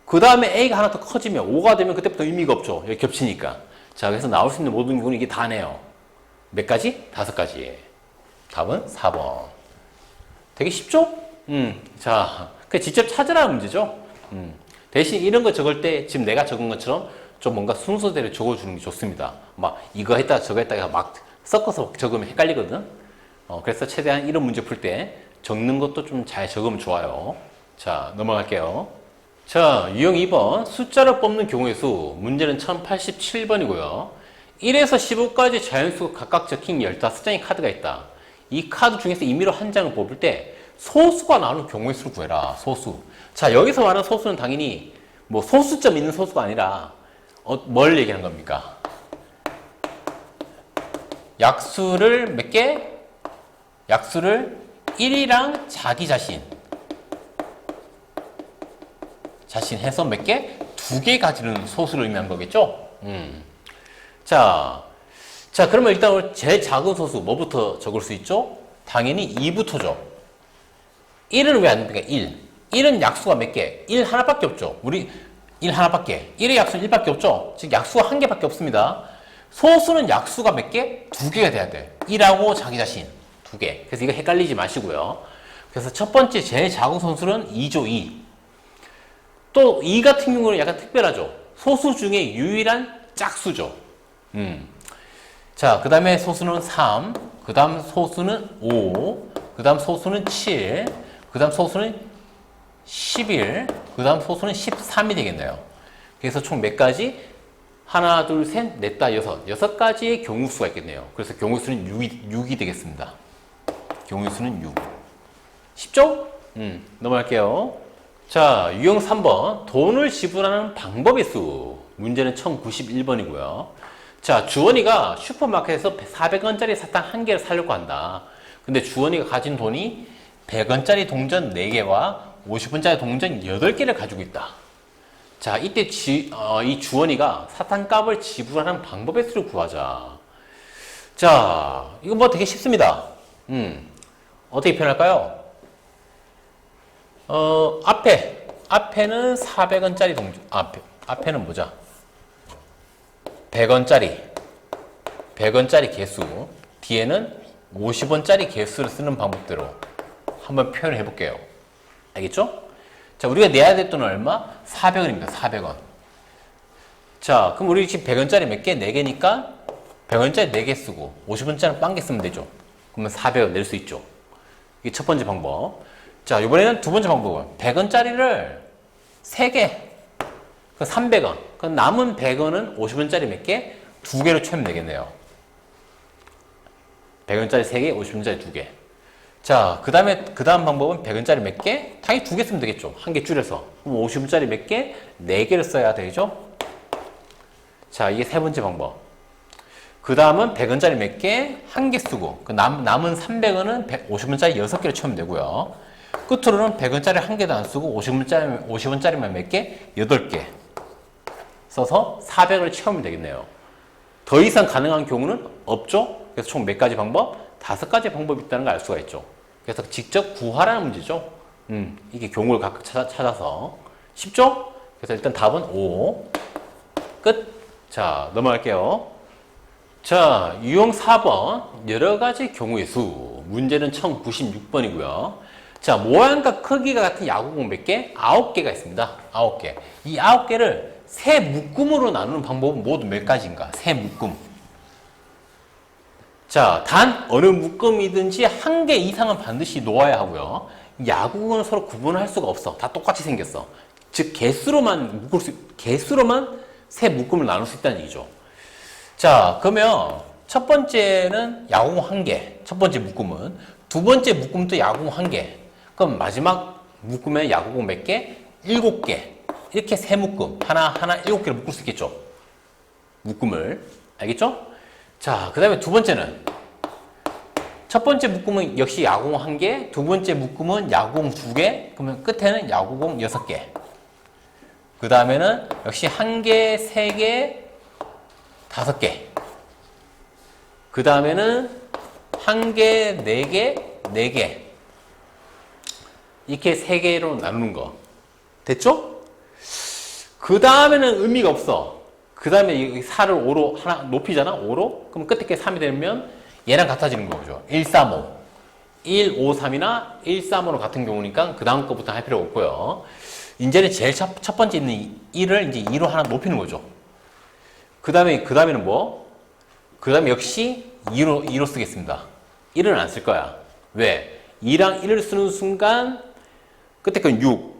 그 다음에 A가 하나 더 커지면 5가 되면 그때부터 의미가 없죠. 여기 겹치니까. 자, 그래서 나올 수 있는 모든 경우는 이게 다네요. 몇 가지? 5가지. 답은 4번. 되게 쉽죠? 자, 그 직접 찾으라는 문제죠. 대신 이런 거 적을 때 지금 내가 적은 것처럼 좀 뭔가 순서대로 적어주는 게 좋습니다. 막 이거 했다가 저거 했다가 막 섞어서 적으면 헷갈리거든. 그래서 최대한 이런 문제 풀 때 적는 것도 좀 잘 적으면 좋아요. 자, 넘어갈게요. 자, 유형 2번 숫자를 뽑는 경우의 수. 문제는 1087번이고요. 1에서 15까지 자연수가 각각 적힌 15장의 카드가 있다. 이 카드 중에서 임의로 한 장을 뽑을 때 소수가 나오는 경우의 수를 구해라. 소수. 자, 여기서 말하는 소수는 당연히 뭐 소수점 있는 소수가 아니라 뭘 얘기하는 겁니까? 약수를 몇 개? 약수를 1이랑 자기 자신 해서 몇 개? 2개 가지는 소수를 의미하는 거겠죠? 자, 그러면 일단 제일 작은 소수 뭐부터 적을 수 있죠? 당연히 2부터죠. 1은 왜 안 됩니까? 1. 1은 약수가 몇 개? 1 하나밖에 없죠. 우리 1 하나밖에. 1의 약수는 1밖에 없죠. 즉 약수가 1개밖에 없습니다. 소수는 약수가 몇 개? 2개가 돼야 돼. 1하고 자기 자신 2개. 그래서 이거 헷갈리지 마시고요. 그래서 첫 번째 제일 작은 소수는 2죠. 2. 또 2 같은 경우는 약간 특별하죠. 소수 중에 유일한 짝수죠. 자, 그 다음에 소수는 3, 그 다음 소수는 5, 그 다음 소수는 7, 그 다음 소수는 11, 그 다음 소수는 13이 되겠네요. 그래서 총 몇 가지? 하나, 둘, 셋, 넷, 다, 여섯 가지의 경우수가 있겠네요. 그래서 경우수는 6이 되겠습니다. 경우수는 6. 쉽죠? 넘어갈게요. 자, 유형 3번. 돈을 지불하는 방법의 수. 문제는 1091번이고요. 자, 주원이가 슈퍼마켓에서 400원짜리 사탕 1개를 사려고 한다. 근데 주원이가 가진 돈이 100원짜리 동전 4개와 50원짜리 동전 8개를 가지고 있다. 자, 이때 이 주원이가 사탕값을 지불하는 방법의 수를 구하자. 자, 이거 뭐 되게 쉽습니다. 어떻게 표현할까요? 앞에는 400원짜리 동전, 앞에는 뭐죠? 100원짜리 개수, 뒤에는 50원짜리 개수를 쓰는 방법대로 한번 표현을 해볼게요. 알겠죠? 자, 우리가 내야 될 돈은 얼마? 400원입니다. 400원. 자, 그럼 우리 지금 100원짜리 몇 개? 4개니까 100원짜리 4개 쓰고 50원짜리 빵개 쓰면 되죠. 그러면 400원 낼 수 있죠. 이게 첫 번째 방법. 자, 이번에는 두 번째 방법은 100원짜리를 3개, 그 300원. 그 남은 100원은 50원짜리 몇 개? 2개로 채우면 되겠네요. 100원짜리 3개, 50원짜리 2개. 자, 그 다음 방법은 100원짜리 몇 개? 당연히 2개 쓰면 되겠죠. 한 개 줄여서. 그럼 50원짜리 몇 개? 4개를 써야 되죠. 자, 이게 세 번째 방법. 그 다음은 100원짜리 몇 개? 한 개 쓰고. 그 남은 300원은 50원짜리 6개를 채우면 되고요. 끝으로는 100원짜리 한 개도 안 쓰고 50원짜리만 몇 개? 8개. 써서 400을 채우면 되겠네요. 더 이상 가능한 경우는 없죠. 그래서 총 몇 가지 방법? 5가지 방법이 있다는 걸 알 수가 있죠. 그래서 직접 구하라는 문제죠. 이게 경우를 각각 찾아서. 쉽죠? 그래서 일단 답은 5. 끝. 자, 넘어갈게요. 자, 유형 4번. 여러 가지 경우의 수. 문제는 1096번이고요. 자, 모양과 크기가 같은 야구공 몇 개? 9개가 있습니다. 9개. 이 9개를 세 묶음으로 나누는 방법은 모두 몇 가지인가? 세 묶음. 자, 단 어느 묶음이든지 한 개 이상은 반드시 놓아야 하고요. 야구공은 서로 구분할 수가 없어. 다 똑같이 생겼어. 즉 개수로만 세 묶음을 나눌 수 있다는 얘기죠. 자, 그러면 첫 번째는 야구공 한 개. 첫 번째 묶음은. 두 번째 묶음도 야구공 한 개. 그럼 마지막 묶음에 야구공 몇 개? 7개. 이렇게 세 묶음. 하나 7개를 묶을 수 있겠죠. 묶음을. 알겠죠? 자, 그 다음에 두 번째는 첫 번째 묶음은 역시 야구공 한 개, 두 번째 묶음은 야구공 2개, 그러면 끝에는 야구공 6개. 그 다음에는 역시 한 개, 3개, 5개. 그 다음에는 한 개, 4개, 4개. 이렇게 3개로 나누는 거. 됐죠? 그 다음에는 의미가 없어. 그 다음에 이 4를 5로 하나 높이잖아? 5로? 그럼 끝에 게 3이 되면 얘랑 같아지는 거죠. 1, 3, 5. 1, 5, 3이나 1, 3, 5로 같은 경우니까 그 다음 거부터 할 필요가 없고요. 이제는 제일 첫 번째 있는 1을 이제 2로 하나 높이는 거죠. 그 다음에는 뭐? 그 다음에 역시 2로 쓰겠습니다. 1은 안 쓸 거야. 왜? 2랑 1을 쓰는 순간 끝에 건 6.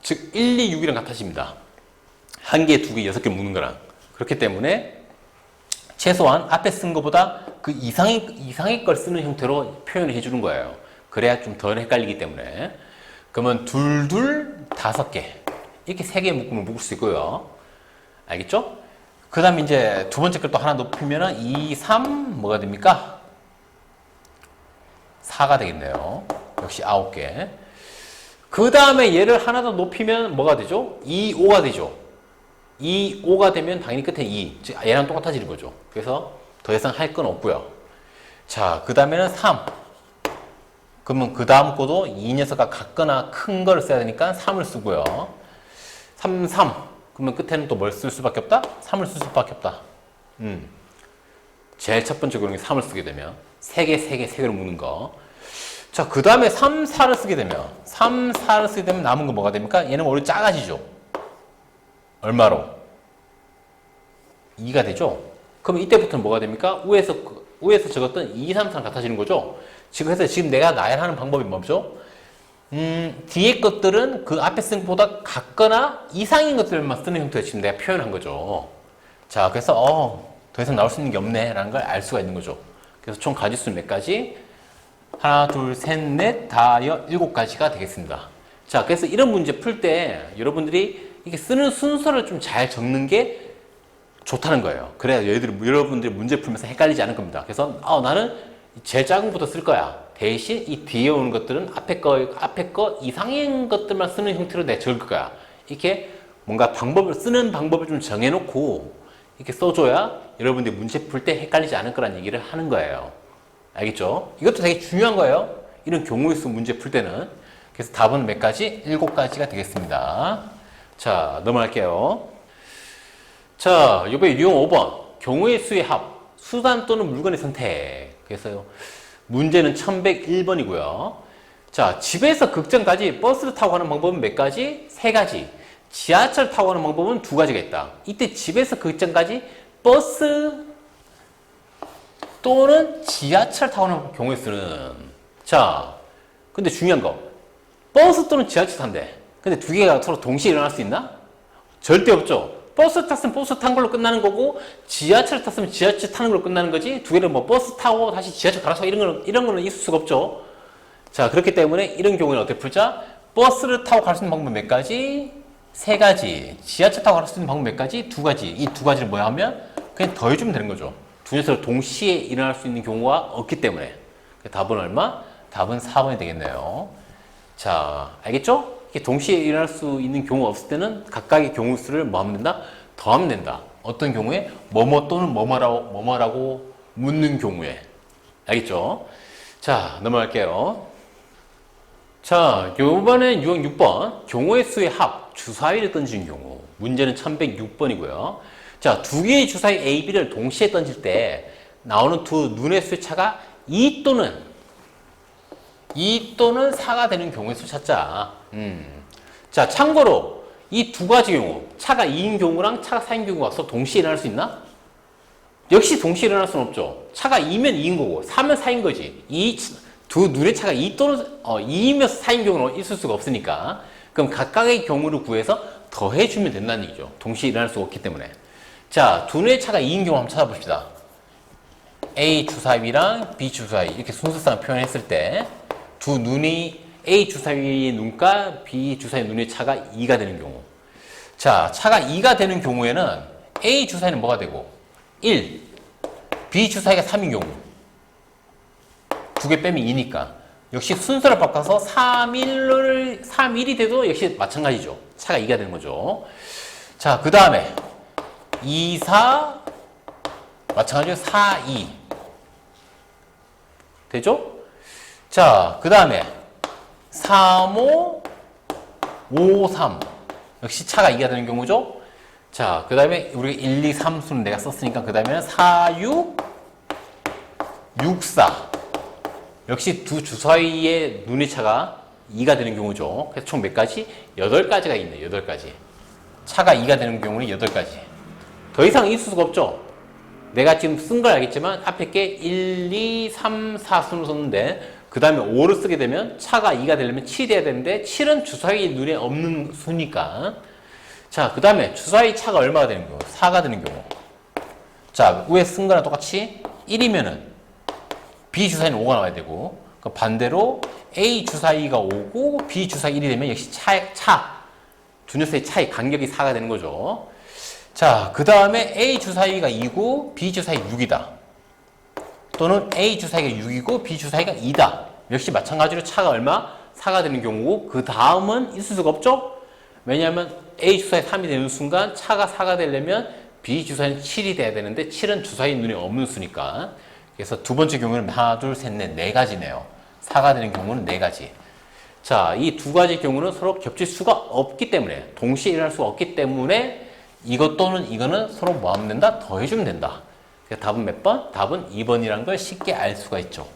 즉 1, 2, 6이랑 같아집니다. 한 개, 2개, 6개 묶는 거랑. 그렇기 때문에 최소한 앞에 쓴 것보다 그 이상의 걸 쓰는 형태로 표현을 해주는 거예요. 그래야 좀 덜 헷갈리기 때문에. 그러면 둘, 5개. 이렇게 3개 묶으면 묶을 수 있고요. 알겠죠? 그 다음에 이제 두 번째 걸 또 하나 높이면은 2, 3, 뭐가 됩니까? 4가 되겠네요. 역시 9개. 그 다음에 얘를 하나 더 높이면 뭐가 되죠? 2, 5가 되죠. 2, 5가 되면 당연히 끝에 2. 즉, 얘랑 똑같아지는 거죠. 그래서 더 이상 할 건 없고요. 자, 그 다음에는 3. 그러면 그 다음 거도 이 녀석과 같거나 큰 거를 써야 되니까 3을 쓰고요. 3, 3. 그러면 끝에는 또 뭘 쓸 수밖에 없다? 3을 쓸 수밖에 없다. 제일 첫 번째 그런 게 3을 쓰게 되면 3개를 묶는 거. 자, 그 다음에 3, 4를 쓰게 되면 남은 거 뭐가 됩니까? 얘는 오히려 작아지죠. 얼마로? 2가 되죠? 그럼 이때부터는 뭐가 됩니까? 위에서 적었던 2, 3, 4랑 같아지는 거죠? 지금 내가 나열하는 방법이 뭐죠? 뒤에 것들은 그 앞에 쓴 것보다 같거나 이상인 것들만 쓰는 형태로 지금 내가 표현한 거죠. 자, 그래서 더 이상 나올 수 있는 게 없네 라는 걸 알 수가 있는 거죠. 그래서 총 가지수는 몇 가지? 하나, 둘, 셋, 넷, 다 7가지가 되겠습니다. 자, 그래서 이런 문제 풀 때 여러분들이 이렇게 쓰는 순서를 좀 잘 적는 게 좋다는 거예요. 그래야 여러분들이 문제 풀면서 헷갈리지 않을 겁니다. 그래서 나는 제일 작은 것부터 쓸 거야. 대신 이 뒤에 오는 것들은 앞에 거 이상인 것들만 쓰는 형태로 내가 적을 거야. 이렇게 뭔가 쓰는 방법을 좀 정해놓고 이렇게 써줘야 여러분들이 문제 풀 때 헷갈리지 않을 거란 얘기를 하는 거예요. 알겠죠? 이것도 되게 중요한 거예요. 이런 경우의 수 문제 풀 때는. 그래서 답은 몇 가지? 7가지가 되겠습니다. 자, 넘어갈게요. 자, 이번에 유형 5번. 경우의 수의 합. 수단 또는 물건의 선택. 그래서 문제는 1101번이고요. 자, 집에서 극장까지 버스를 타고 가는 방법은 몇 가지? 3가지. 지하철 타고 가는 방법은 2가지가 있다. 이때 집에서 극장까지 버스 또는 지하철 타고 가는 경우의 수는, 자, 근데 중요한 거, 버스 또는 지하철 탄대. 근데 두 개가 서로 동시에 일어날 수 있나? 절대 없죠. 버스 탔으면 버스 탄 걸로 끝나는 거고, 지하철 탔으면 지하철 타는 걸로 끝나는 거지. 두 개를 뭐 버스 타고 다시 지하철 갈아서 이런 거는 있을 수가 없죠. 자, 그렇기 때문에 이런 경우에는 어떻게 풀자? 버스를 타고 갈 수 있는 방법 몇 가지? 세 가지. 지하철 타고 갈 수 있는 방법 몇 가지? 두 가지. 이 두 가지를 뭐야 하면 그냥 더해주면 되는 거죠. 두 녀석을 동시에 일어날 수 있는 경우가 없기 때문에. 답은 얼마? 답은 4번이 되겠네요. 자, 알겠죠? 이렇게 동시에 일어날 수 있는 경우가 없을 때는 각각의 경우 수를 뭐 하면 된다? 더하면 된다. 어떤 경우에? 뭐뭐 또는 뭐뭐라고 묻는 경우에. 알겠죠? 자, 넘어갈게요. 자, 요번엔 유형 6번. 경우의 수의 합, 주사위를 던지는 경우. 문제는 1106번이고요. 자, 두 개의 주사위 A, B를 동시에 던질 때 나오는 두 눈의 수의 차가 2 또는 4가 되는 경우의 수 찾자. 자, 참고로 이 두 가지 경우, 차가 2인 경우랑 차가 4인 경우가 서로 동시에 일어날 수 있나? 역시 동시에 일어날 수는 없죠. 차가 2면 2인 거고 4면 4인 거지. 이 두 눈의 차가 2 또는 2이면서 4인 경우는 있을 수가 없으니까 그럼 각각의 경우를 구해서 더해주면 된다는 얘기죠. 동시에 일어날 수가 없기 때문에. 자, 두 눈의 차가 2인 경우 한번 찾아봅시다. A 주사위랑 B 주사위 이렇게 순서상 표현했을 때 두 눈이 A 주사위의 눈과 B 주사위의 눈의 차가 2가 되는 경우. 자, 차가 2가 되는 경우에는 A 주사위는 뭐가 되고 1, B 주사위가 3인 경우 두 개 빼면 2니까 역시 순서를 바꿔서 3일이 돼도 역시 마찬가지죠. 차가 2가 되는 거죠. 자, 그 다음에 2, 4 마찬가지로 4, 2 되죠? 자, 그 다음에 3, 5 5, 3 역시 차가 2가 되는 경우죠. 자, 그 다음에 우리가 1, 2, 3수는 내가 썼으니까 그 다음에는 4, 6 6, 4 역시 두 주사위의 눈의 차가 2가 되는 경우죠. 그래서 총 몇 가지? 8가지가 있네. 8가지. 차가 2가 되는 경우는 8가지. 더 이상 있을 수가 없죠. 내가 지금 쓴 걸 알겠지만 앞에 게 1, 2, 3, 4 순으로 썼는데 그 다음에 5를 쓰게 되면 차가 2가 되려면 7이 돼야 되는데 7은 주사위 눈에 없는 수니까 자, 그 다음에 주사위 차가 얼마가 되는 경우? 4가 되는 경우. 자, 위에 쓴 거랑 똑같이 1이면은 B 주사위는 5가 나와야 되고 반대로 A 주사위가 5고 B 주사위 1이 되면 역시 두 녀석의 차이 간격이 4가 되는 거죠. 자, 그 다음에 A 주사위가 2고 B 주사위 6이다. 또는 A 주사위가 6이고 B 주사위가 2다. 역시 마찬가지로 차가 얼마? 4가 되는 경우고 그 다음은 있을 수가 없죠? 왜냐하면 A 주사위 3이 되는 순간 차가 4가 되려면 B 주사위는 7이 돼야 되는데 7은 주사위 눈에 없는 수니까 그래서 두 번째 경우는 하나, 둘, 셋, 넷, 4가지네요. 4가 되는 경우는 4가지. 자, 이 두 가지 경우는 서로 겹칠 수가 없기 때문에 동시에 일어날 수가 없기 때문에 이것 또는 이거는 서로 뭐 하면 된다? 더해주면 된다. 그래서 답은 몇 번? 답은 2번이라는 걸 쉽게 알 수가 있죠.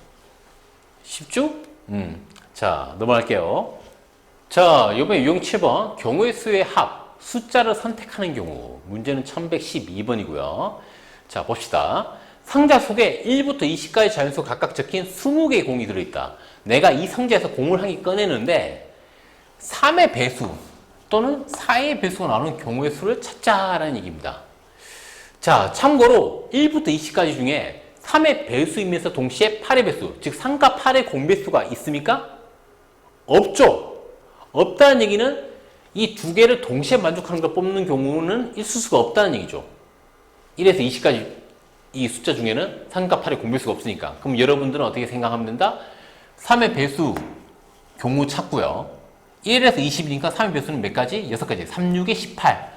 쉽죠? 자, 넘어갈게요. 자, 이번에 유형 7번. 경우의 수의 합. 숫자를 선택하는 경우. 문제는 1112번이고요. 자, 봅시다. 상자 속에 1부터 20까지 자연수 각각 적힌 20개의 공이 들어있다. 내가 이 상자에서 공을 한 개 꺼내는데 3의 배수 또는 4의 배수가 나오는 경우의 수를 찾자라는 얘기입니다. 자, 참고로 1부터 20까지 중에 3의 배수이면서 동시에 8의 배수, 즉 3과 8의 공배수가 있습니까? 없죠. 없다는 얘기는 이 두 개를 동시에 만족하는 걸 뽑는 경우는 있을 수가 없다는 얘기죠. 1에서 20까지 이 숫자 중에는 3과 8의 공배수가 없으니까. 그럼 여러분들은 어떻게 생각하면 된다? 3의 배수 경우 찾고요. 1에서 20이니까 3의 배수는 몇 가지? 6가지. 3, 6에 18.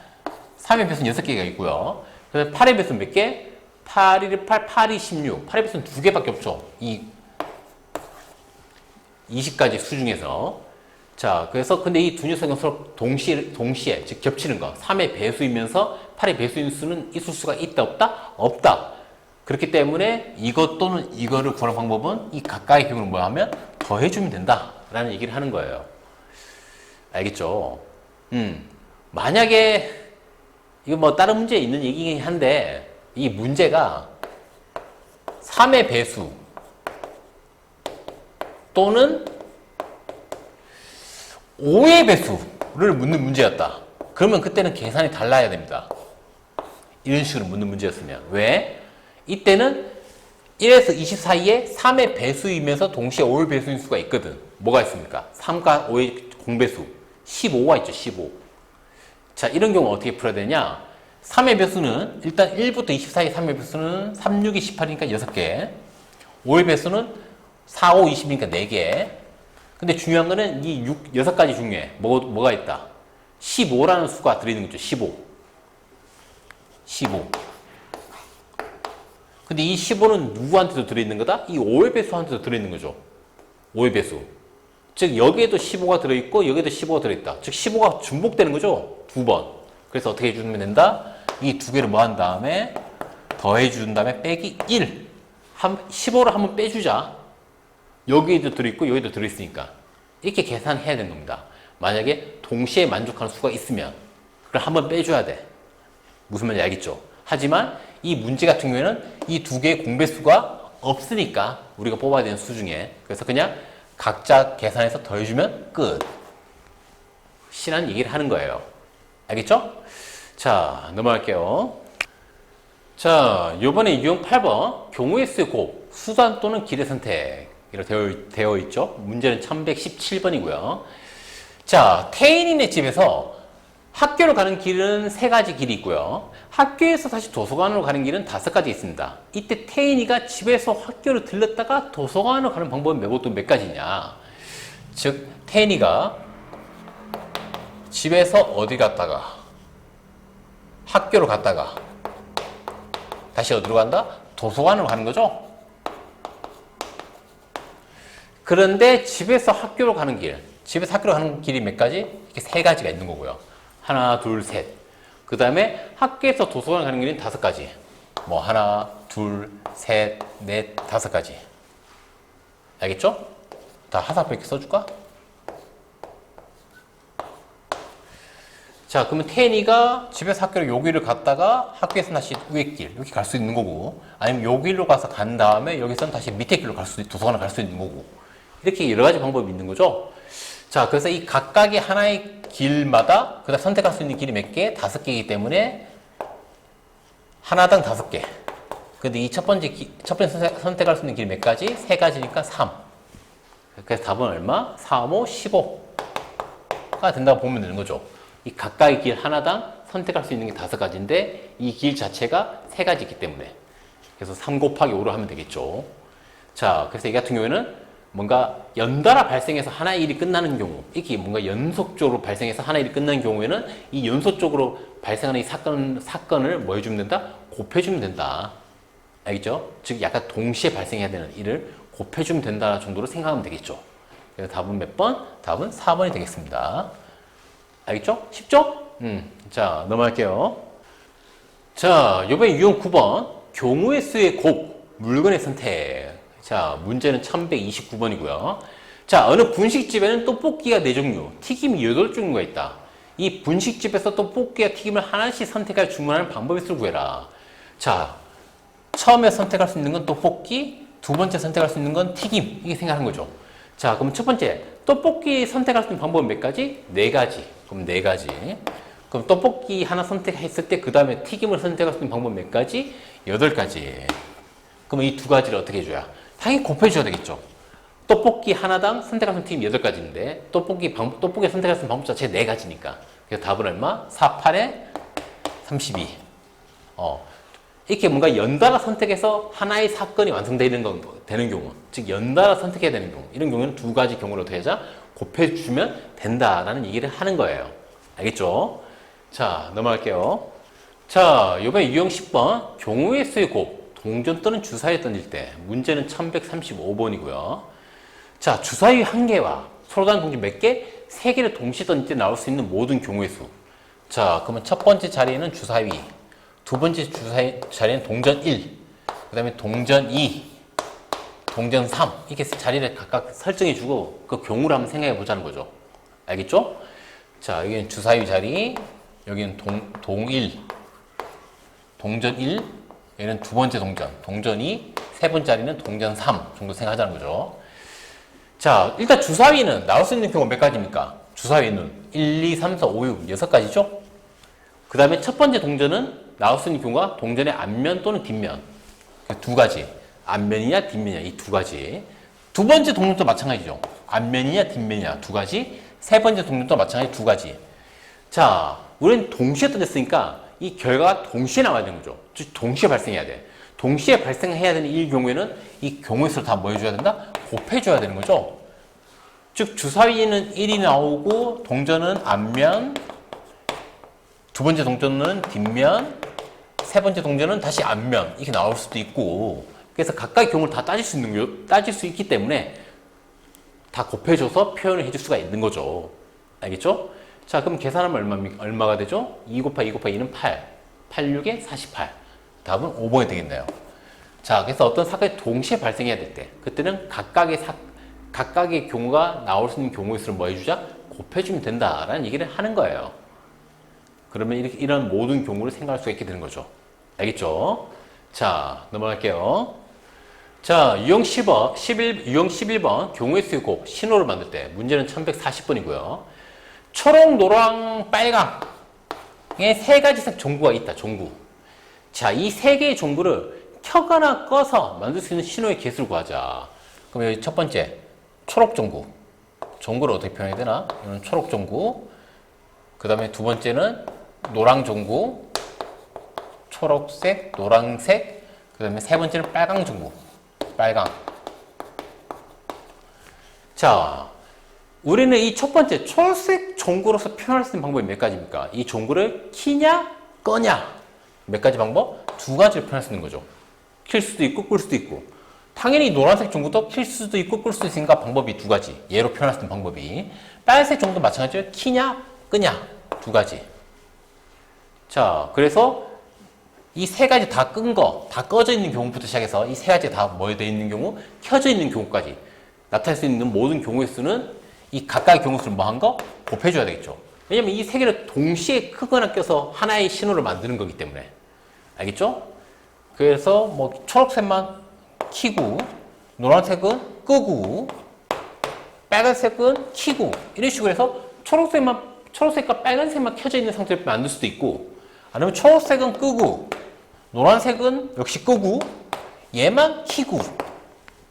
3의 배수는 6개가 있고요. 그다음에 8의 배수는 몇 개? 8, 1이 8, 8이 16. 8의 배수는 2개밖에 없죠. 이 20가지 수 중에서. 자, 그래서 근데 이 두 녀석은 서로 동시에 즉 겹치는 거. 3의 배수이면서 8의 배수인 수는 있을 수가 있다, 없다? 없다. 그렇기 때문에 이것 또는 이거를 구하는 방법은 이 각각의 경우는 뭐 하면 더해주면 된다라는 얘기를 하는 거예요. 알겠죠? 만약에 이거 뭐 다른 문제에 있는 얘기긴 한데 이 문제가 3의 배수 또는 5의 배수를 묻는 문제였다. 그러면 그때는 계산이 달라야 됩니다. 이런 식으로 묻는 문제였으면. 왜? 이때는 1에서 20 사이에 3의 배수이면서 동시에 5의 배수인 수가 있거든. 뭐가 있습니까? 3과 5의 공배수. 15가 있죠, 15. 자, 이런 경우 어떻게 풀어야 되냐? 3의 배수는 일단 1부터 20 사이 3의 배수는 3, 6이 18이니까 6개. 5의 배수는 4, 5, 20이니까 4개. 근데 중요한 거는 이 6가지 중에 뭐가 있다? 15라는 수가 들어있는 거죠. 15. 15. 근데 이 15는 누구한테도 들어있는 거다? 이 5의 배수한테도 들어있는 거죠. 5의 배수. 즉 여기에도 15가 들어있고 여기에도 15가 들어있다. 즉 15가 중복되는 거죠. 두 번. 그래서 어떻게 해주면 된다? 이 두 개를 뭐 한 다음에 더해준 다음에 빼기 1. 15를 한번 빼주자. 여기에도 들어있고 여기에도 들어있으니까. 이렇게 계산해야 되는 겁니다. 만약에 동시에 만족하는 수가 있으면 그걸 한번 빼줘야 돼. 무슨 말인지 알겠죠? 하지만 이 문제 같은 경우에는 이 두 개의 공배수가 없으니까 우리가 뽑아야 되는 수 중에 그래서 그냥 각자 계산해서 더해주면 끝. 이라는 얘기를 하는 거예요. 알겠죠? 자, 넘어갈게요. 자, 요번에 유형 8번 경우의 수의 곱, 수단 또는 길의 선택 이렇게 되어 있죠. 문제는 1117번이고요. 자, 태인이네 집에서 학교로 가는 길은 3가지 길이 있고요. 학교에서 다시 도서관으로 가는 길은 5가지 있습니다. 이때 태인이가 집에서 학교를 들렀다가 도서관으로 가는 방법은 몇 가지냐. 즉, 태인이가 집에서 어디 갔다가 학교로 갔다가 다시 어디로 간다? 도서관으로 가는 거죠. 그런데 집에서 학교로 가는 길, 집에서 학교로 가는 길이 몇 가지? 이렇게 3가지가 있는 거고요. 하나, 둘, 셋. 그 다음에 학교에서 도서관 가는 길은 5가지. 뭐 하나, 둘, 셋, 넷, 5가지. 알겠죠? 다 하나씩 이렇게 써줄까? 자, 그러면 태인이가 집에서 학교로 여기를 갔다가 학교에서 다시 위에 길, 이렇게 갈 수 있는 거고, 아니면 여기로 가서 간 다음에 여기서는 다시 밑에 길로 도서관을 갈 수 있는 거고, 이렇게 여러 가지 방법이 있는 거죠. 자, 그래서 이 각각의 하나의 길마다 그다음 선택할 수 있는 길이 몇 개? 5개이기 때문에 하나당 5개. 근데 이 첫 번째 선택할 수 있는 길이 몇 가지? 3가지니까 3. 그래서 답은 얼마? 3, 5, 15가 된다고 보면 되는 거죠. 이 각각의 길 하나당 선택할 수 있는 게 5가지인데 이 길 자체가 3가지이기 때문에 그래서 3 곱하기 5로 하면 되겠죠. 자, 그래서 이 같은 경우에는 뭔가 연달아 발생해서 하나의 일이 끝나는 경우, 이게 뭔가 연속적으로 발생해서 하나의 일이 끝나는 경우에는 이 연속적으로 발생하는 이 사건을 뭐 해주면 된다? 곱해주면 된다. 알겠죠? 즉 약간 동시에 발생해야 되는 일을 곱해주면 된다 정도로 생각하면 되겠죠. 그래서 답은 몇 번? 답은 4번이 되겠습니다. 알겠죠? 쉽죠? 자, 넘어갈게요. 자, 요번에 유형 9번. 경우의 수의 곱, 물건의 선택. 자, 문제는 1129번이고요. 자, 어느 분식집에는 떡볶이가 4종류, 튀김이 8종류가 있다. 이 분식집에서 떡볶이와 튀김을 하나씩 선택할 주문하는 방법의 수를 구해라. 자, 처음에 선택할 수 있는 건 떡볶이, 두 번째 선택할 수 있는 건 튀김. 이게 생각하는 거죠. 자, 그럼 첫 번째, 떡볶이 선택할 수 있는 방법은 몇 가지? 4가지. 그럼 4가지. 그럼 떡볶이 하나 선택했을 때 그 다음에 튀김을 선택할 수 있는 방법은 몇 가지? 8가지. 그러면 이 2가지를 어떻게 해줘야? 당연히 곱해줘야 되겠죠. 떡볶이 하나당 선택할 수 있는 튀김 8가지인데 떡볶이 선택할 수 있는 방법 자체가 4가지니까. 그래서 답은 얼마? 4, 8에 32. 이렇게 뭔가 연달아 선택해서 하나의 사건이 완성되는 경우, 즉 연달아 선택해야 되는 경우, 이런 경우는 2가지 경우를 어떻게 하자? 곱해주면 된다라는 얘기를 하는 거예요. 알겠죠? 자, 넘어갈게요. 자, 이번에 유형 10번 경우의 수의 곱, 동전 또는 주사위 던질 때 문제는 1135번이고요. 자, 주사위 1개와 서로 다른 동전 몇 개? 3개를 동시에 던질 때 나올 수 있는 모든 경우의 수. 자, 그러면 첫 번째 자리에는 주사위, 두 번째 주사위 자리는 동전 1, 그 다음에 동전 2, 동전 3 이렇게 자리를 각각 설정해주고 그 경우를 한번 생각해 보자는 거죠. 알겠죠? 자, 여기는 주사위 자리, 여기는 동일, 동전 1, 여기는 두 번째 동전 2, 세 번째 자리는 동전 3 정도 생각하자는 거죠. 자, 일단 주사위는 나올 수 있는 경우가 몇 가지입니까? 주사위는 1, 2, 3, 4, 5, 6, 6가지죠? 그 다음에 첫 번째 동전은 나올 수 있는 경우가 동전의 앞면 또는 뒷면. 2가지. 앞면이냐 뒷면이냐 이 두 가지. 두 번째 동력도 마찬가지죠. 앞면이냐 뒷면이냐 두 가지. 세 번째 동력도 마찬가지 두 가지. 자, 우리는 동시에 던졌으니까 이 결과가 동시에 나와야 되는 거죠. 즉 동시에 발생해야 돼. 동시에 발생해야 되는 이 경우에는 이 경우의 수를 다 뭐 해줘야 된다? 곱해줘야 되는 거죠. 즉 주사위는 1이 나오고 동전은 앞면, 두 번째 동전은 뒷면, 세 번째 동전은 다시 앞면 이렇게 나올 수도 있고, 그래서 각각의 경우를 다 따질 수 있기 때문에 다 곱해줘서 표현을 해줄 수가 있는 거죠. 알겠죠? 자, 그럼 계산하면 얼마가 되죠? 2 곱하기 2 곱하기 2는 8. 86에 48. 답은 5번이 되겠네요. 자, 그래서 어떤 사건이 동시에 발생해야 될 때, 그때는 각각의 경우가 나올 수 있는 경우의 수를 뭐 해주자? 곱해주면 된다라는 얘기를 하는 거예요. 그러면 이런 모든 경우를 생각할 수가 있게 되는 거죠. 알겠죠? 자, 넘어갈게요. 자, 유형 11번 경우의 수의 곱 신호를 만들 때 문제는 1140번이고요. 초록, 노랑, 빨강의 세 가지 색 종구가 있다. 종구. 자, 이 세 개의 종구를 켜거나 꺼서 만들 수 있는 신호의 개수를 구하자. 그럼 여기 첫 번째 초록 종구. 종구를 어떻게 표현해야 되나? 이건 초록 종구. 그 다음에 두 번째는 노랑 종구. 초록색, 노란색. 그 다음에 세 번째는 빨강 종구. 빨강. 자, 우리는 이 첫 번째 초록색 종구로서 표현할 수 있는 방법이 몇 가지입니까? 이 종구를 키냐 꺼냐 몇 가지 방법? 두 가지를 표현할 수 있는 거죠. 킬 수도 있고 끌 수도 있고. 당연히 노란색 종구도 킬 수도 있고 끌 수도 있으니까 방법이 두 가지. 얘로 표현할 수 있는 방법이. 빨간색 종구도 마찬가지로 키냐 끄냐 두 가지. 자, 그래서 이 세 가지 다 끈 거, 다 꺼져 있는 경우부터 시작해서 이 세 가지 다 뭐 되어 있는 경우, 켜져 있는 경우까지 나타낼 수 있는 모든 경우의 수는 이 각각의 경우 수를 뭐 한 거? 곱해줘야 되겠죠. 왜냐면 이 세 개를 동시에 크거나 껴서 하나의 신호를 만드는 거기 때문에. 알겠죠? 그래서 뭐 초록색만 키고, 노란색은 끄고, 빨간색은 키고, 이런 식으로 해서 초록색과 빨간색만 켜져 있는 상태로 만들 수도 있고, 아니면 초록색은 끄고, 노란색은 역시 끄고, 얘만 키고,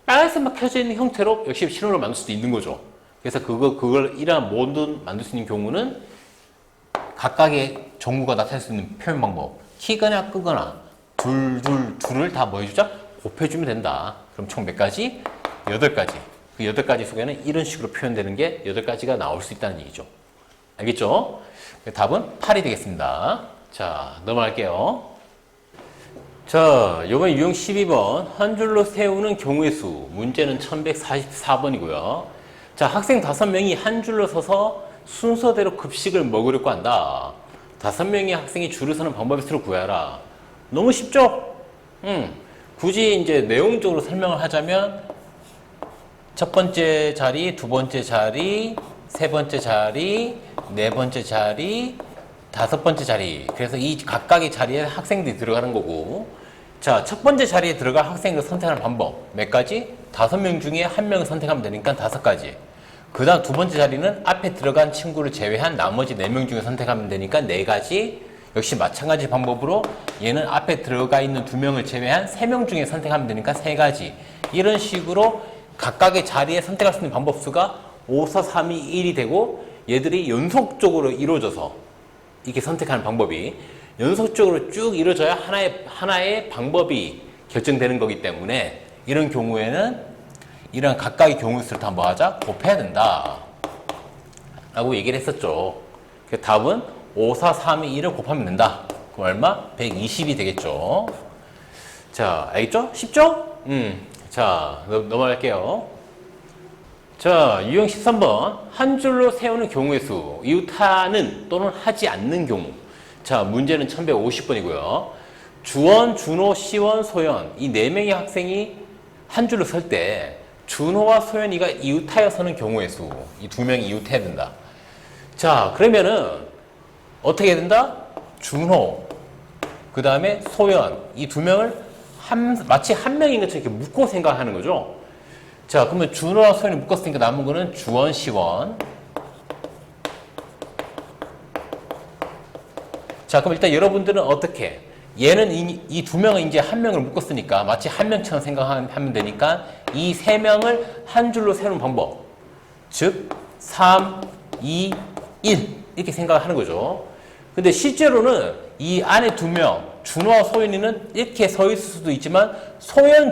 빨간색만 켜져 있는 형태로 역시 신호를 만들 수도 있는 거죠. 그래서 그걸 이러한 모든 만들 수 있는 경우는 각각의 종구가 나타낼 수 있는 표현 방법. 키거나 끄거나, 둘을 다 뭐 해주자? 곱해주면 된다. 그럼 총 몇 가지? 8가지. 그 8가지 속에는 이런 식으로 표현되는 게 8가지가 나올 수 있다는 얘기죠. 알겠죠? 답은 8이 되겠습니다. 자, 넘어갈게요. 자, 요번 유형 12번 한 줄로 세우는 경우의 수. 문제는 1144번이고요. 자, 학생 5명이 한 줄로 서서 순서대로 급식을 먹으려고 한다. 5명의 학생이 줄을 서는 방법의 수를 구하라. 너무 쉽죠? 굳이 이제 내용적으로 설명을 하자면 첫 번째 자리, 두 번째 자리, 세 번째 자리, 네 번째 자리, 다섯 번째 자리. 그래서 이 각각의 자리에 학생들이 들어가는 거고. 자, 첫 번째 자리에 들어갈 학생을 선택하는 방법. 몇 가지? 5명 중에 1명을 선택하면 되니까 5가지. 그 다음 두 번째 자리는 앞에 들어간 친구를 제외한 나머지 4명 중에 선택하면 되니까 4가지. 역시 마찬가지 방법으로 얘는 앞에 들어가 있는 2명을 제외한 3명 중에 선택하면 되니까 3가지. 이런 식으로 각각의 자리에 선택할 수 있는 방법 수가 5, 4, 3, 2, 1이 되고 얘들이 연속적으로 이루어져서 이렇게 선택하는 방법이 연속적으로 쭉 이루어져야 하나의 방법이 결정되는 거기 때문에 이런 경우에는 이런 각각의 경우 수를 다 뭐 하자? 곱해야 된다. 라고 얘기를 했었죠. 그 답은 5, 4, 3, 2, 1을 곱하면 된다. 그럼 얼마? 120이 되겠죠. 자, 알겠죠? 쉽죠? 자, 넘어갈게요. 자, 유형 13번. 한 줄로 세우는 경우의 수. 이웃하는 또는 하지 않는 경우. 자, 문제는 1150번이고요. 주원, 준호, 시원, 소연. 이 4명의 학생이 한 줄로 설 때 준호와 소연이가 이웃하여 서는 경우의 수. 이 2명이 이웃해야 된다. 자, 그러면은 어떻게 해야 된다? 준호, 그 다음에 소연. 이 2명을 마치 한 명인 것처럼 이렇게 묶고 생각하는 거죠. 자, 그러면 준호와 소연이 묶었으니까 남은 거는 주원, 시원. 자, 그럼 일단 여러분들은 어떻게? 얘는 이 두 명은 이제 한 명을 묶었으니까 마치 한 명처럼 생각하면 되니까 이 세 명을 한 줄로 세우는 방법. 즉, 3, 2, 1 이렇게 생각하는 거죠. 근데 실제로는 이 안에 두 명, 준호와 소연이는 이렇게 서 있을 수도 있지만 소연,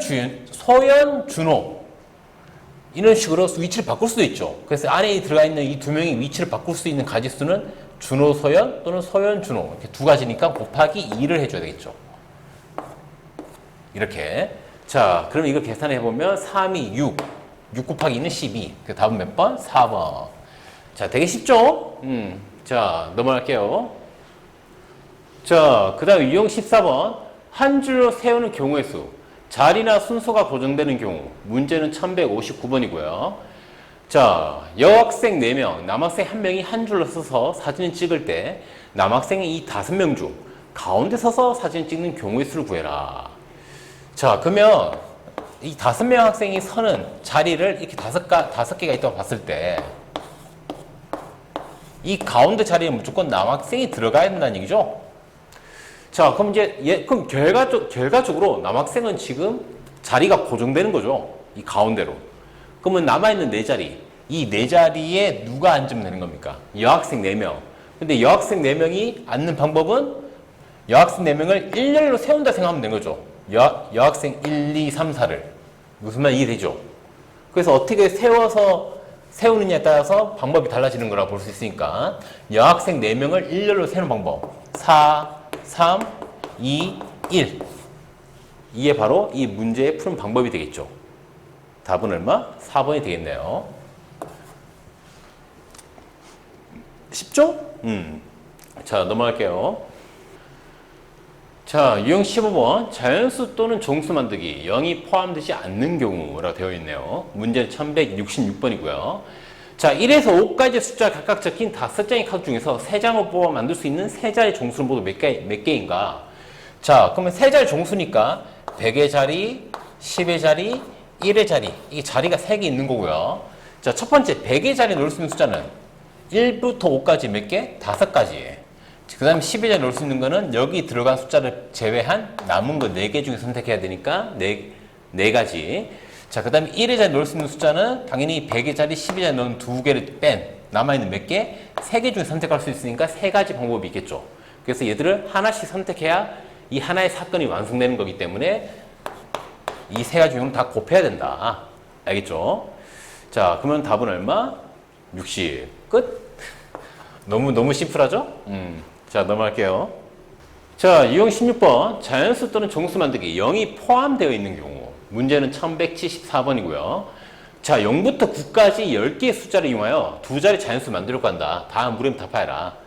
준호 이런 식으로 위치를 바꿀 수도 있죠. 그래서 안에 들어가 있는 이 두 명의 위치를 바꿀 수 있는 가지수는 준호, 소연 또는 소연, 준호 이렇게 두 가지니까 곱하기 2를 해줘야 되겠죠. 이렇게. 자, 그럼 이거 계산해 보면 3이 6, 6 곱하기 2는 12. 그 답은 몇 번? 4번. 자, 되게 쉽죠? 자, 넘어갈게요. 자, 그 다음 유형 14번. 한 줄로 세우는 경우의 수. 자리나 순서가 고정되는 경우. 문제는 1159번이고요. 자, 여학생 4명, 남학생 1명이 한 줄로 서서 사진을 찍을 때 남학생이 이 5명 중 가운데 서서 사진을 찍는 경우의 수를 구해라. 자, 그러면 이 5명 학생이 서는 자리를 이렇게 5개가 있다고 봤을 때 이 가운데 자리에 무조건 남학생이 들어가야 된다는 얘기죠. 자, 그럼 이제 그럼 결과적으로 남학생은 지금 자리가 고정되는 거죠. 이 가운데로. 그러면 남아있는 4자리. 이 4자리에 누가 앉으면 되는 겁니까? 여학생 4명. 근데 여학생 4명이 앉는 방법은 여학생 4명을 일렬로 세운다 생각하면 되는 거죠. 여학생 1, 2, 3, 4를. 무슨 말 이해되죠? 그래서 어떻게 세우느냐에 따라서 방법이 달라지는 거라고 볼 수 있으니까 여학생 4명을 일렬로 세우는 방법. 4, 3, 2, 1. 이게 바로 이 문제의 푸는 방법이 되겠죠. 답은 얼마? 4번이 되겠네요. 쉽죠? 자, 넘어갈게요. 자, 유형 15번. 자연수 또는 정수 만들기. 0이 포함되지 않는 경우라고 되어 있네요. 문제는 1166번이고요. 자, 1에서 5까지 숫자 각각 적힌 5장의 카드 중에서 3장을 뽑아 만들 수 있는 3자리 정수는 모두 몇 개인가? 자, 그러면 3자리 정수니까 100의 자리, 10의 자리, 1의 자리. 이게 자리가 3개 있는 거고요. 자, 첫 번째 100의 자리에 넣을 수 있는 숫자는 1부터 5까지 몇 개? 5가지. 그 다음에 10의 자리에 넣을 수 있는 거는 여기 들어간 숫자를 제외한 남은 거 4개 중에 선택해야 되니까 4가지. 자, 그 다음에 1의 자리에 넣을 수 있는 숫자는 당연히 100의 자리, 10의 자리에 넣은 2개를 뺀 남아있는 몇 개? 3개 중에 선택할 수 있으니까 3가지 방법이 있겠죠. 그래서 얘들을 하나씩 선택해야 이 하나의 사건이 완성되는 거기 때문에 이 3가지 중에 다 곱해야 된다. 알겠죠? 자, 그러면 답은 얼마? 60. 끝? 너무 심플하죠? 자, 넘어갈게요. 자, 유형 16번. 자연수 또는 정수 만들기. 0이 포함되어 있는 경우. 문제는 1174번이고요. 자, 0부터 9까지 10개의 숫자를 이용하여 2자리 자연수 만들려고 한다. 다음 물음 답하여라.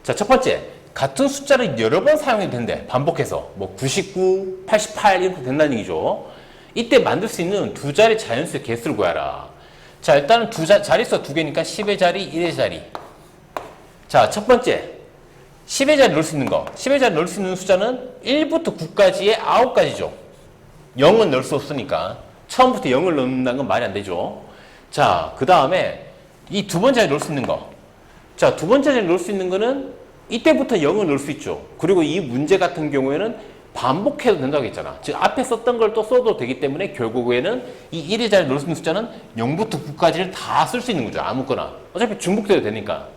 자, 첫 번째. 같은 숫자를 여러 번 사용해도 된대. 반복해서. 뭐 99, 88 이렇게 된다는 얘기죠. 이때 만들 수 있는 2자리 자연수의 개수를 구하라. 자, 일단은 자릿수가 2개니까 10의 자리, 1의 자리. 자, 첫 번째. 10의 자리 넣을 수 있는 거. 10의 자리 넣을 수 있는 숫자는 1부터 9까지의 9가지죠. 0은 넣을 수 없으니까. 처음부터 0을 넣는다는 건 말이 안 되죠. 자, 그 다음에 이 두 번째 자리 넣을 수 있는 거. 자, 두 번째 자리 넣을 수 있는 거는 이때부터 0을 넣을 수 있죠. 그리고 이 문제 같은 경우에는 반복해도 된다고 했잖아. 즉, 앞에 썼던 걸 또 써도 되기 때문에 결국에는 이 1의 자리 넣을 수 있는 숫자는 0부터 9까지를 다 쓸 수 있는 거죠. 아무거나. 어차피 중복돼도 되니까.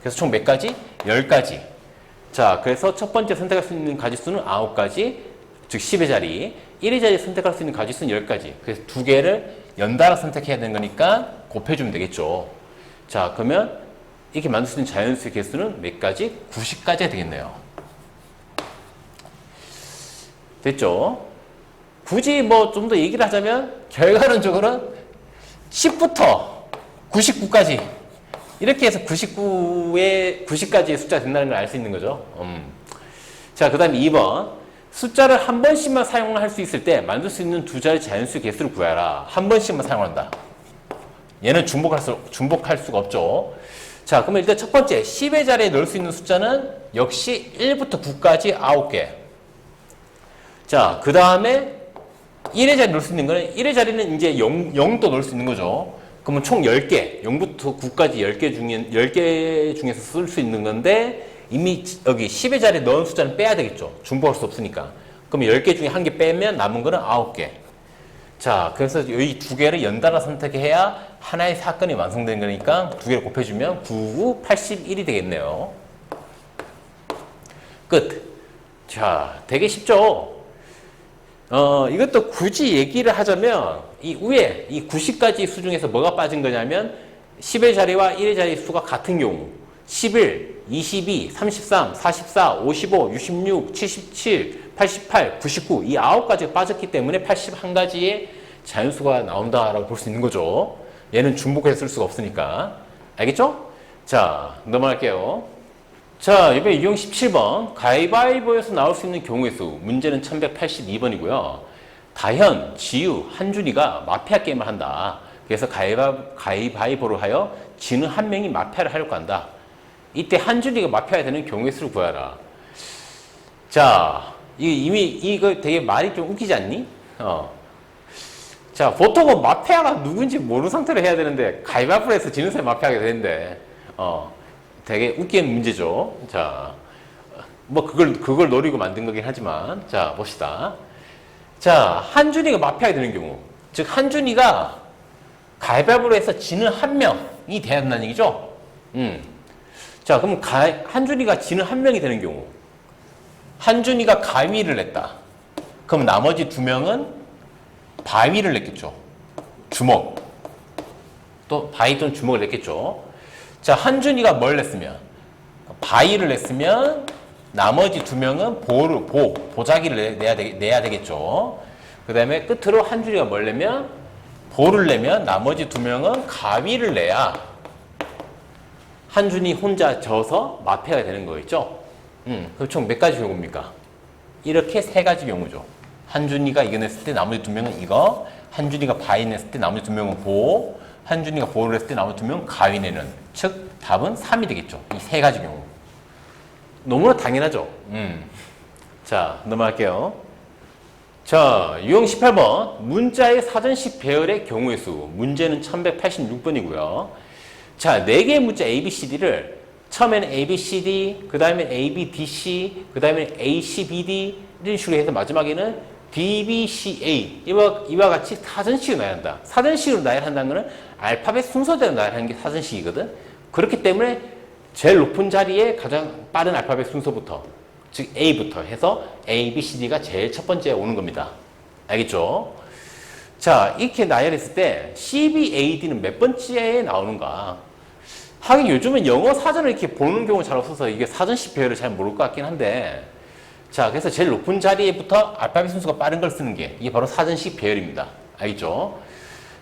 그래서 총 몇 가지? 10가지. 자, 그래서 첫 번째 선택할 수 있는 가지수는 9가지, 즉 10의 자리. 1의 자리 선택할 수 있는 가지수는 10가지. 그래서 2개를 연달아 선택해야 되는 거니까 곱해주면 되겠죠. 자, 그러면 이렇게 만들 수 있는 자연수의 개수는 몇 가지? 90가지가 되겠네요. 됐죠? 굳이 뭐 좀 더 얘기를 하자면 결과론적으로는 10부터 99까지 이렇게 해서 90가지의 숫자가 된다는 걸 알 수 있는 거죠. 자, 그 다음에 2번. 숫자를 한 번씩만 사용할 수 있을 때 만들 수 있는 2자리 자연수의 개수를 구하라. 한 번씩만 사용한다. 얘는 중복할 수가 없죠. 자, 그러면 일단 첫 번째 10의 자리에 넣을 수 있는 숫자는 역시 1부터 9까지 9개. 자, 그 다음에 1의 자리에 넣을 수 있는 거는 1의 자리는 이제 0도 넣을 수 있는 거죠. 그러면 총 10개, 0부터 9까지 10개 중에서 쓸 수 있는 건데 이미 여기 10의 자리에 넣은 숫자는 빼야 되겠죠. 중복할 수 없으니까. 그럼 10개 중에 한 개 빼면 남은 거는 9개. 자, 그래서 이 두 개를 연달아 선택해야 하나의 사건이 완성되는 거니까 두 개를 곱해주면 99, 81이 되겠네요. 끝. 자, 되게 쉽죠? 이것도 굳이 얘기를 하자면 이 위에 이 90가지 수 중에서 뭐가 빠진 거냐면 10의 자리와 1의 자리 수가 같은 경우 11, 22, 33, 44, 55, 66, 77, 88, 99 이 9가지가 빠졌기 때문에 81가지의 자연수가 나온다라고 볼 수 있는 거죠. 얘는 중복해서 쓸 수가 없으니까. 알겠죠? 자, 넘어갈게요. 자, 이번에 유형 17번. 가위바위보에서 나올 수 있는 경우의 수. 문제는 1182번이고요. 다현, 지유, 한준이가 마피아 게임을 한다. 그래서 가위바위보를 하여 지는 한 명이 마피아를 하려고 한다. 이때 한준이가 마피아가 되는 경우의 수를 구하라. 자, 이거 되게 말이 좀 웃기지 않니? 자, 보통은 마피아가 누군지 모르는 상태로 해야 되는데 가위바위보를 해서 지는 사람이 마피아가 되는데 되게 웃기는 문제죠. 자, 뭐 그걸 노리고 만든 거긴 하지만 자, 봅시다. 자, 한준이가 마피아가 되는 경우, 즉 한준이가 가위바위보로 해서 지는 한 명이 돼야 된다는 얘기죠. 자, 그럼 한준이가 지는 한 명이 되는 경우, 한준이가 가위를 냈다. 그럼 나머지 두 명은 바위를 냈겠죠. 주먹. 또 바위 또는 주먹을 냈겠죠. 자, 한준이가 뭘 냈으면? 바위를 냈으면 나머지 두 명은 보자기를 내야 되겠죠. 그 다음에 끝으로 한준이가 뭘 내면? 보를 내면 나머지 두 명은 가위를 내야 한준이 혼자 져서 마피아가 되는 거겠죠. 그럼 총 몇 가지 경우입니까? 이렇게 세 가지 경우죠. 한준이가 이겨냈을 때 나머지 두 명은 이거, 한준이가 바위 냈을 때 나머지 두 명은 보, 한준이가 보를 했을 때 나머지 두 명은 가위 내는. 즉 답은 3이 되겠죠. 이 세 가지 경우. 너무나 당연하죠. 자, 넘어갈게요. 자, 유형 18번. 문자의 사전식 배열의 경우의 수. 문제는 1186번이고요. 자, 4개의 문자 A, B, C, D를 처음에는 A, B, C, D, 그 다음에 A, B, D, C, 그 다음에 A, C, B, D 이런 식으로 해서 마지막에는 D, B, C, A 이와 같이 사전식으로 나열한다. 사전식으로 나열한다는 것은 알파벳 순서대로 나열하는 게 사전식이거든. 그렇기 때문에 제일 높은 자리에 가장 빠른 알파벳 순서부터, 즉 A부터 해서 A, B, C, D가 제일 첫 번째에 오는 겁니다. 알겠죠? 자, 이렇게 나열했을 때 C, B, A, D는 몇 번째에 나오는가? 하긴 요즘은 영어 사전을 이렇게 보는 경우가 잘 없어서 이게 사전식 배열을 잘 모를 것 같긴 한데, 자, 그래서 제일 높은 자리에부터 알파벳 순서가 빠른 걸 쓰는 게 이게 바로 사전식 배열입니다. 알겠죠?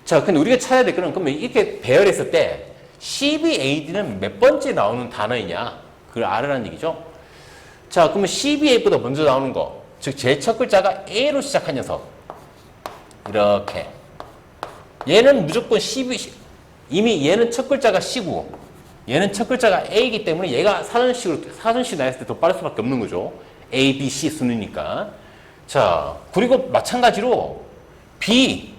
자, 근데 우리가 찾아야 될 거는 그러면 이렇게 배열했을 때 CBAD는 몇 번째 나오는 단어이냐? 그걸 알아라는 얘기죠. 자, 그러면 CBA보다 먼저 나오는 거, 즉 제일 첫 글자가 A로 시작한 녀석. 이렇게. 얘는 무조건 이미 얘는 첫 글자가 C고 얘는 첫 글자가 A이기 때문에 얘가 사전식 나왔을 때 더 빠를 수밖에 없는 거죠. A, B, C 순이니까. 자, 그리고 마찬가지로 B,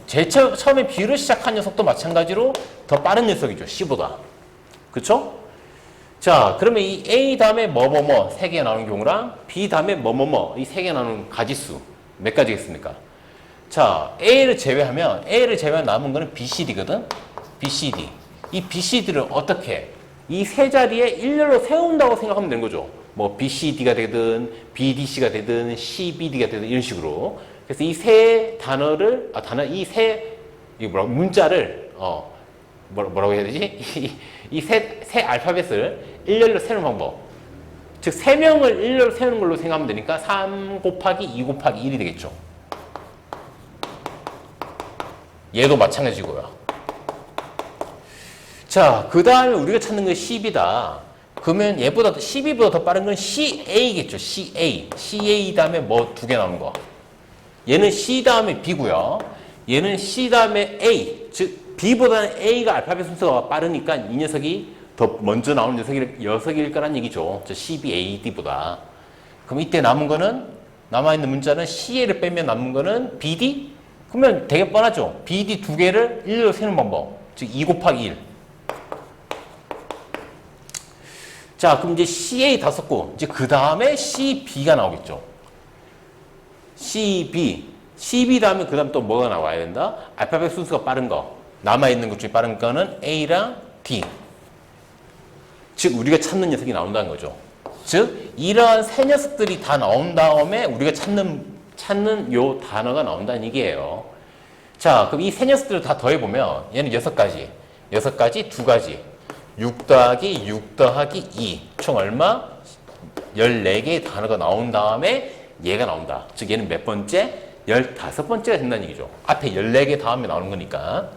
처음에 B로 시작한 녀석도 마찬가지로 더 빠른 녀석이죠. C보다. 그쵸? 자, 그러면 이 A 다음에 뭐뭐뭐 세 개가 나오는 경우랑 B 다음에 뭐뭐뭐 이 세 개가 나오는 가지수 몇 가지겠습니까? 자, A를 제외하면 남은 거는 BCD거든? BCD. 이 BCD를 어떻게? 이 세 자리에 일렬로 세운다고 생각하면 되는 거죠. 뭐 BCD가 되든 BDC가 되든 CBD가 되든 이런 식으로. 그래서 이 세 단어를 문자를 뭐라고 해야 되지? 이 세 알파벳을 일렬로 세우는 방법. 즉 3명을 일렬로 세우는 걸로 생각하면 되니까 3 곱하기 2 곱하기 1이 되겠죠. 얘도 마찬가지고요. 자, 그 다음에 우리가 찾는 건 CB다. 그러면 얘보다 CB보다 더 빠른 건 CA겠죠. CA 다음에 뭐 두 개 나오는 거. 얘는 C 다음에 B고요. 얘는 C 다음에 A. 즉 B보다는 A가 알파벳 순서가 빠르니까 이 녀석이 더 먼저 나오는 녀석일 거란 얘기죠. 저 CBAD보다. 그럼 이때 남아있는 문자는 CA를 빼면 남은 거는 BD? 그러면 되게 뻔하죠. BD 두 개를 1로 세는 방법. 즉 2 곱하기 1. 자, 그럼 이제 CA 다 썼고, 이제 그 다음에 CB가 나오겠죠. CB. CB 다음에 그 다음 또 뭐가 나와야 된다? 알파벳 순서가 빠른 거. 남아있는 것 중에 빠른 거는 A랑 D. 즉, 우리가 찾는 녀석이 나온다는 거죠. 즉, 이러한 세 녀석들이 다 나온 다음에 우리가 찾는 요 단어가 나온다는 얘기예요. 자, 그럼 이 세 녀석들을 다 더해보면 얘는 6가지. 6가지, 2가지. 6 더하기 6 더하기 2. 총 얼마? 14개의 단어가 나온 다음에 얘가 나온다. 즉 얘는 몇 번째? 15번째가 된다는 얘기죠. 앞에 14개 다음에 나오는 거니까.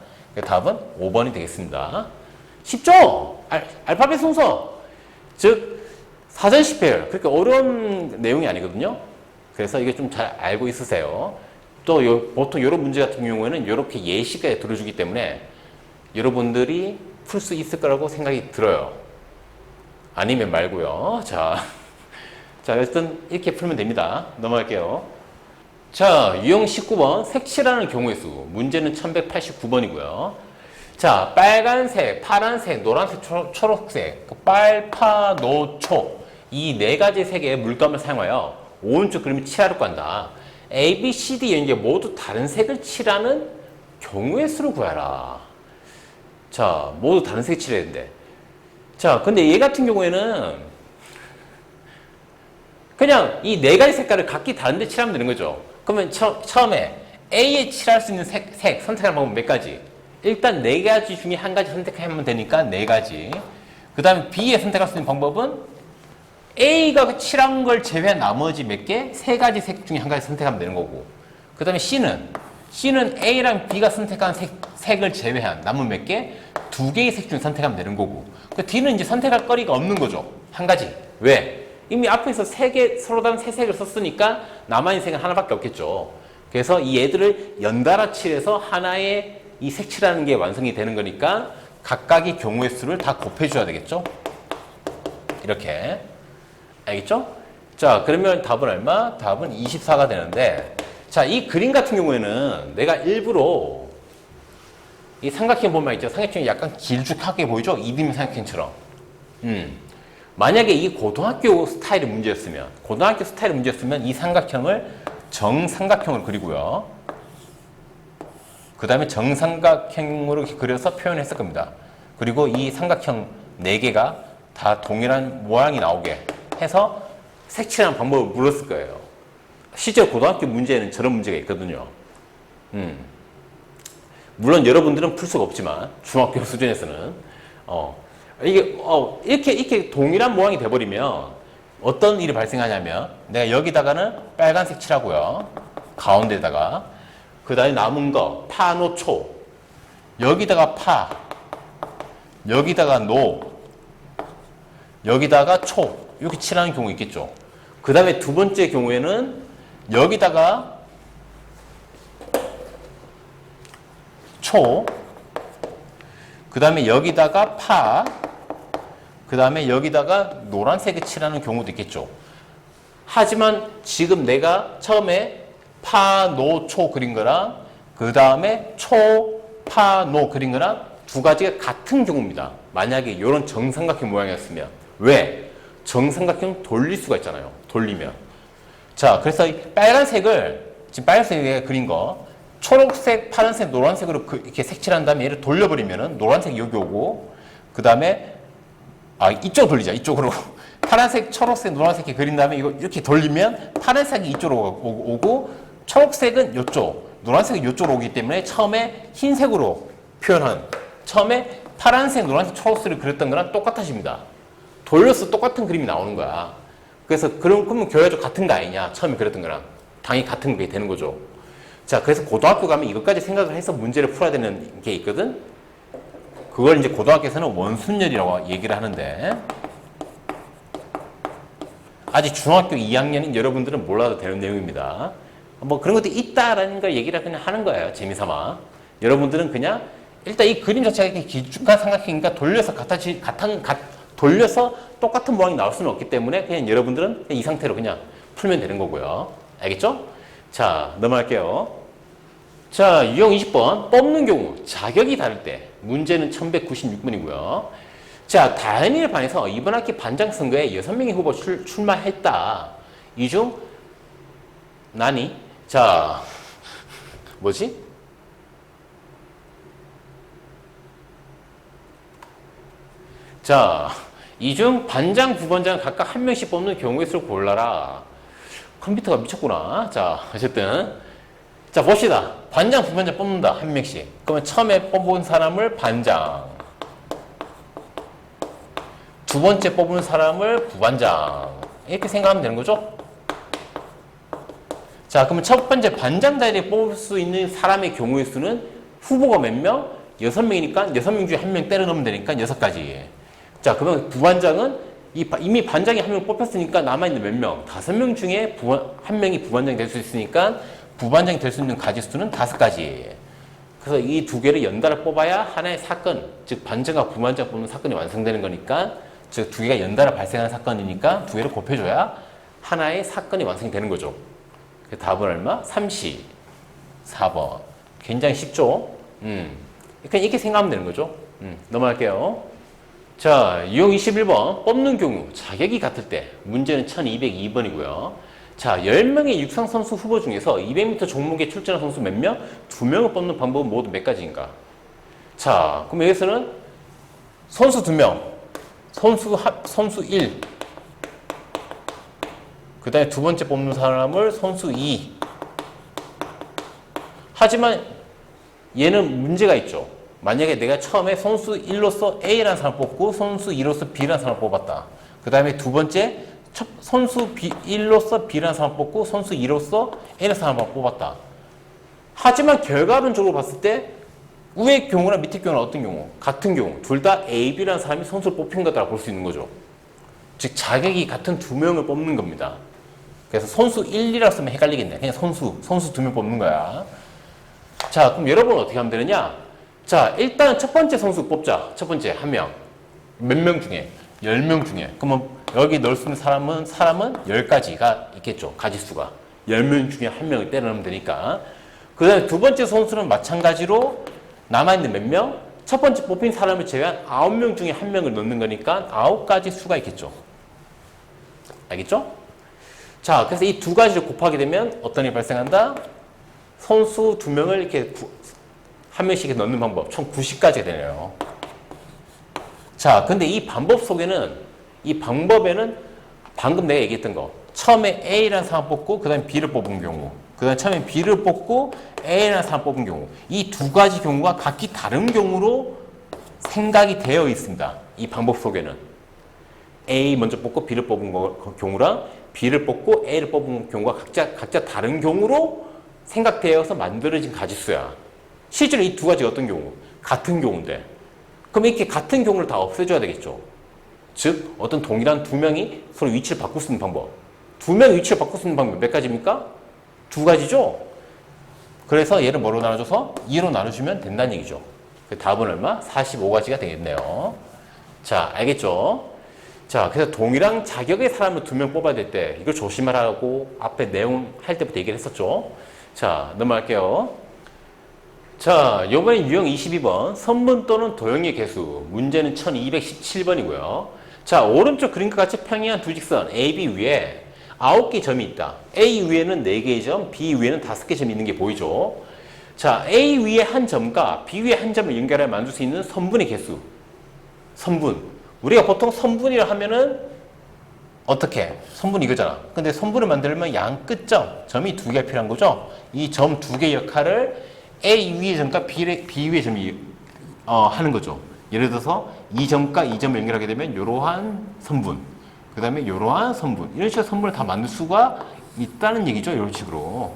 답은 5번이 되겠습니다. 쉽죠? 알파벳 순서. 즉 사전 시배열. 그렇게 어려운 내용이 아니거든요. 그래서 이게 좀 잘 알고 있으세요. 또 보통 이런 문제 같은 경우에는 이렇게 예시까지 들어주기 때문에 여러분들이 풀 수 있을 거라고 생각이 들어요. 아니면 말고요. 자, 여튼 이렇게 풀면 됩니다. 넘어갈게요. 자, 유형 19번 색칠하는 경우의 수. 문제는 1189번이고요. 자, 빨간색, 파란색, 노란색, 초록색, 빨파, 노, 초. 이 네 가지 색의 물감을 사용하여 오른쪽 그림을 칠하려고 한다. A, B, C, D 이게 모두 다른 색을 칠하는 경우의 수를 구하라. 자, 모두 다른 색을 칠해야 되는데. 자, 근데 얘 같은 경우에는 그냥 이 네 가지 색깔을 각기 다른 데 칠하면 되는 거죠. 그러면 처음에 A에 칠할 수 있는 색 선택하는 방법은 몇 가지? 일단 네 가지 중에 한 가지 선택하면 되니까 네 가지. 그 다음에 B에 선택할 수 있는 방법은 A가 칠한 걸 제외한 나머지 몇 개? 세 가지 색 중에 한 가지 선택하면 되는 거고. 그 다음에 C는 A랑 B가 선택한 색을 제외한 남은 몇 개? 두 개의 색 중에 선택하면 되는 거고. 그 D는 이제 선택할 거리가 없는 거죠. 한 가지. 왜? 이미 앞에서 서로 다른 세 색을 썼으니까 남아있는 색은 하나밖에 없겠죠. 그래서 이 애들을 연달아 칠해서 하나의 이 색칠하는 게 완성이 되는 거니까 각각의 경우의 수를 다 곱해줘야 되겠죠. 이렇게. 알겠죠? 자, 그러면 답은 얼마? 답은 24가 되는데, 자, 이 그림 같은 경우에는 내가 일부러 이 삼각형 보면 있죠? 삼각형이 약간 길쭉하게 보이죠? 이등변 삼각형처럼. 만약에 이 고등학교 스타일의 문제였으면 이 삼각형을 정삼각형으로 그리고요. 그 다음에 정삼각형으로 그려서 표현했을 겁니다. 그리고 이 삼각형 4개가 다 동일한 모양이 나오게 해서 색칠하는 방법을 물었을 거예요. 실제 고등학교 문제에는 저런 문제가 있거든요. 물론 여러분들은 풀 수가 없지만 중학교 수준에서는 이렇게 동일한 모양이 돼버리면 어떤 일이 발생하냐면 내가 여기다가는 빨간색 칠하고요. 가운데다가 그 다음에 남은 거 파, 노, 초 여기다가 파 여기다가 노 여기다가 초 이렇게 칠하는 경우 있겠죠. 그 다음에 두 번째 경우에는 여기다가 초 그 다음에 여기다가 파 그 다음에 여기다가 노란색을 칠하는 경우도 있겠죠. 하지만 지금 내가 처음에 파, 노, 초 그린 거랑 그 다음에 초, 파, 노 그린 거랑 두 가지가 같은 경우입니다. 만약에 이런 정삼각형 모양이었으면. 왜? 정삼각형 돌릴 수가 있잖아요. 돌리면. 자, 그래서 이 빨간색을 지금 빨간색에 그린 거 초록색, 파란색, 노란색으로 이렇게 색칠한 다음에 얘를 돌려버리면은 노란색이 여기 오고 그 다음에 이쪽으로 돌리자. 이쪽으로. 파란색, 초록색, 노란색이 그린 다음에 이거 이렇게 돌리면 파란색이 이쪽으로 오고 초록색은 이쪽, 노란색은 이쪽으로 오기 때문에 처음에 흰색으로 표현한 처음에 파란색, 노란색, 초록색을 그렸던 거랑 똑같아집니다. 돌려서 똑같은 그림이 나오는 거야. 그래서 그러면 결과적으로 같은 거 아니냐? 처음에 그렸던 거랑 당연히 같은 게 되는 거죠. 자, 그래서 고등학교 가면 이것까지 생각을 해서 문제를 풀어야 되는 게 있거든. 그걸 이제 고등학교에서는 원순열이라고 얘기를 하는데 아직 중학교 2학년인 여러분들은 몰라도 되는 내용입니다. 뭐 그런 것도 있다라는 걸 얘기를 그냥 하는 거예요. 재미삼아. 여러분들은 그냥 일단 이 그림 자체가 이렇게 길쭉한 삼각형이니까 돌려서 똑같은 모양이 나올 수는 없기 때문에 그냥 여러분들은 이 상태로 그냥 풀면 되는 거고요. 알겠죠? 자, 넘어갈게요. 자, 유형 20번 뽑는 경우 자격이 다를 때 문제는 1196번이고요. 자, 다행히에 반해서 이번 학기 반장 선거에 6명의 후보 출마했다. 이 중 나니? 자, 뭐지? 자, 이 중 반장, 부반장 각각 한 명씩 뽑는 경우의 수를 골라라. 컴퓨터가 미쳤구나. 자, 어쨌든. 자, 봅시다. 반장, 부반장 뽑는다. 한 명씩. 그러면 처음에 뽑은 사람을 반장. 두 번째 뽑은 사람을 부반장. 이렇게 생각하면 되는 거죠? 자, 그러면 첫 번째 반장 자리에 뽑을 수 있는 사람의 경우의 수는 후보가 몇 명? 6명이니까 6명 중에 한 명 때려 넣으면 되니까 6가지. 자, 그러면 부반장은 이미 반장이 한 명 뽑혔으니까 남아있는 몇 명? 5명 중에 한 명이 부반장이 될 수 있으니까 부반장이 될 수 있는 가지수는 5가지. 그래서 이 두 개를 연달아 뽑아야 하나의 사건, 즉 반장과 부반장 뽑는 사건이 완성되는 거니까, 즉 두 개가 연달아 발생하는 사건이니까 두 개를 곱해줘야 하나의 사건이 완성되는 거죠. 답은 얼마? 3시 4번. 굉장히 쉽죠? 그냥 이렇게 생각하면 되는 거죠. 넘어갈게요. 자, 유형 21번. 뽑는 경우 자격이 같을 때 문제는 1202번이고요. 자, 10명의 육상선수 후보 중에서 200m 종목에 출전한 선수 몇 명? 2명을 뽑는 방법은 모두 몇 가지인가? 자, 그럼 여기서는 선수 2명, 선수 1, 그 다음에 두 번째 뽑는 사람을 선수 2. 하지만 얘는 문제가 있죠. 만약에 내가 처음에 선수 1로서 A라는 사람을 뽑고 선수 2로서 B라는 사람을 뽑았다. 그 다음에 두 번째 선수 1로서 B라는 사람을 뽑고 선수 2로서 A라는 사람을 뽑았다. 하지만 결과론적으로 봤을 때 위의 경우나 밑의 경우는 어떤 경우? 같은 경우. 둘 다 A, B라는 사람이 선수를 뽑힌 거다라고 볼 수 있는 거죠. 즉 자격이 같은 2명을 뽑는 겁니다. 그래서 선수 1이라고 쓰면 헷갈리겠네. 그냥 선수 2명 뽑는 거야. 자, 그럼 여러분은 어떻게 하면 되느냐? 자, 일단 첫 번째 선수 뽑자. 첫 번째 한 명. 몇 명 중에? 10명 중에. 그러면 여기 넣을 수 있는 사람은 10가지가 있겠죠. 가지수가. 10명 중에 한 명을 때려 넣으면 되니까. 그 다음에 두 번째 선수는 마찬가지로 남아있는 몇 명? 첫 번째 뽑힌 사람을 제외한 9명 중에 한 명을 넣는 거니까 9가지 수가 있겠죠. 알겠죠? 자, 그래서 이 두 가지를 곱하게 되면 어떤 일이 발생한다? 선수 2명을 이렇게 한 명씩 넣는 방법. 총 90가지가 되네요. 자, 근데 이 방법 속에는, 이 방법에는 방금 내가 얘기했던 거. 처음에 A라는 사람 뽑고, 그 다음에 B를 뽑은 경우. 그 다음에 처음에 B를 뽑고, A라는 사람 뽑은 경우. 이 두 가지 경우가 각기 다른 경우로 생각이 되어 있습니다. 이 방법 속에는. A 먼저 뽑고 B를 뽑은 경우랑 B를 뽑고 A를 뽑은 경우가 각자 다른 경우로 생각되어서 만들어진 가지수야. 실제로 이 두 가지가 어떤 경우? 같은 경우인데. 그럼 이렇게 같은 경우를 다 없애줘야 되겠죠. 즉, 어떤 동일한 2명이 서로 위치를 바꿀 수 있는 방법. 2명의 위치를 바꿀 수 있는 방법 몇 가지입니까? 2가지죠? 그래서 얘를 뭐로 나눠줘서 2로 나눠주면 된다는 얘기죠. 답은 얼마? 45가지가 되겠네요. 자, 알겠죠? 자, 그래서 동일한 자격의 사람을 2명 뽑아야 될 때 이걸 조심하라고 앞에 내용 할 때부터 얘기를 했었죠. 자, 넘어갈게요. 자, 요번에 유형 22번 선분 또는 도형의 개수. 문제는 1217번이고요. 자, 오른쪽 그림과 같이 평행한 두 직선 A, B 위에 9개의 점이 있다. A 위에는 4개의 점, B 위에는 5개의 점이 있는 게 보이죠. 자, A 위에 한 점과 B 위에 한 점을 연결해 만들 수 있는 선분의 개수. 선분. 우리가 보통 선분이라 하면은 어떻게? 선분 이거잖아. 근데 선분을 만들면 양 끝점, 점이 2개가 필요한 거죠. 이 점 2개의 역할을 A 위의 점과 B 위의 점이 하는 거죠. 예를 들어서 이 점과 이 점을 연결하게 되면 이러한 선분, 그 다음에 이러한 선분, 이런 식으로 선분을 다 만들 수가 있다는 얘기죠. 이런 식으로.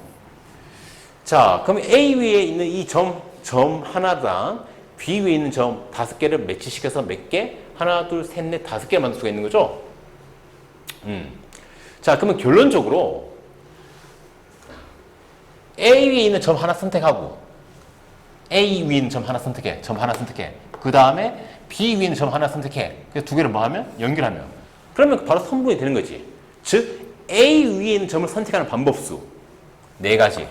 자, 그럼 A 위에 있는 이 점 하나당 B 위에 있는 점 5개를 매치시켜서 몇 개? 하나, 둘, 셋, 넷, 5개를 만들 수가 있는 거죠. 자, 그러면 결론적으로 A 위에 있는 점 하나 선택하고 A 위에 있는 점 하나 선택해. 점 하나 선택해. 그 다음에 B 위에 있는 점 하나 선택해. 그래서 두 개를 뭐 하면? 연결하면. 그러면 바로 선분이 되는 거지. 즉, A 위에 있는 점을 선택하는 방법수. 4가지.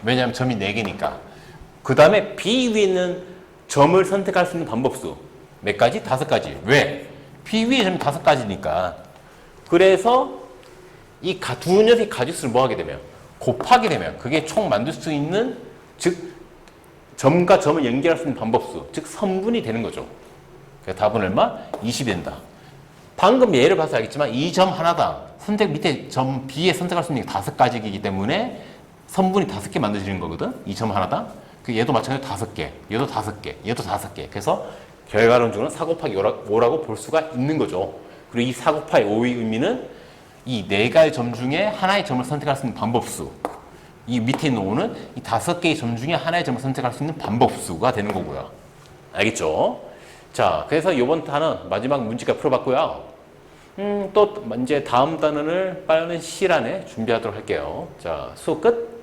왜냐하면 점이 4개니까. 그 다음에 B 위에 있는 점을 선택할 수 있는 방법수. 몇 가지? 5가지. 왜? B 위의 점이 5가지니까. 그래서 이 두 녀석의 가지수를 뭐 하게 되면? 곱하게 되면 그게 총 만들 수 있는, 즉 점과 점을 연결할 수 있는 방법수, 즉 선분이 되는 거죠. 그래서 답은 얼마? 20이 된다. 방금 예를 봐서 알겠지만 이 점 하나당 선택 밑에 점 B에 선택할 수 있는 게 5가지이기 때문에 선분이 5개 만들어지는 거거든. 이 점 하나당. 얘도 마찬가지로 5개, 얘도 5개, 얘도 5개. 그래서 결과론적으로는 4 곱하기 5라고 볼 수가 있는 거죠. 그리고 이 4 곱하기 5의 의미는 이 4가지 점 중에 하나의 점을 선택할 수 있는 방법수. 이 밑에 있는 5는 이 5개의 점 중에 하나의 점을 선택할 수 있는 방법수가 되는 거고요. 알겠죠? 자, 그래서 이번 단원 마지막 문제가 풀어봤고요. 또 이제 다음 단원을 빠른 시일 안에 준비하도록 할게요. 자, 수업 끝.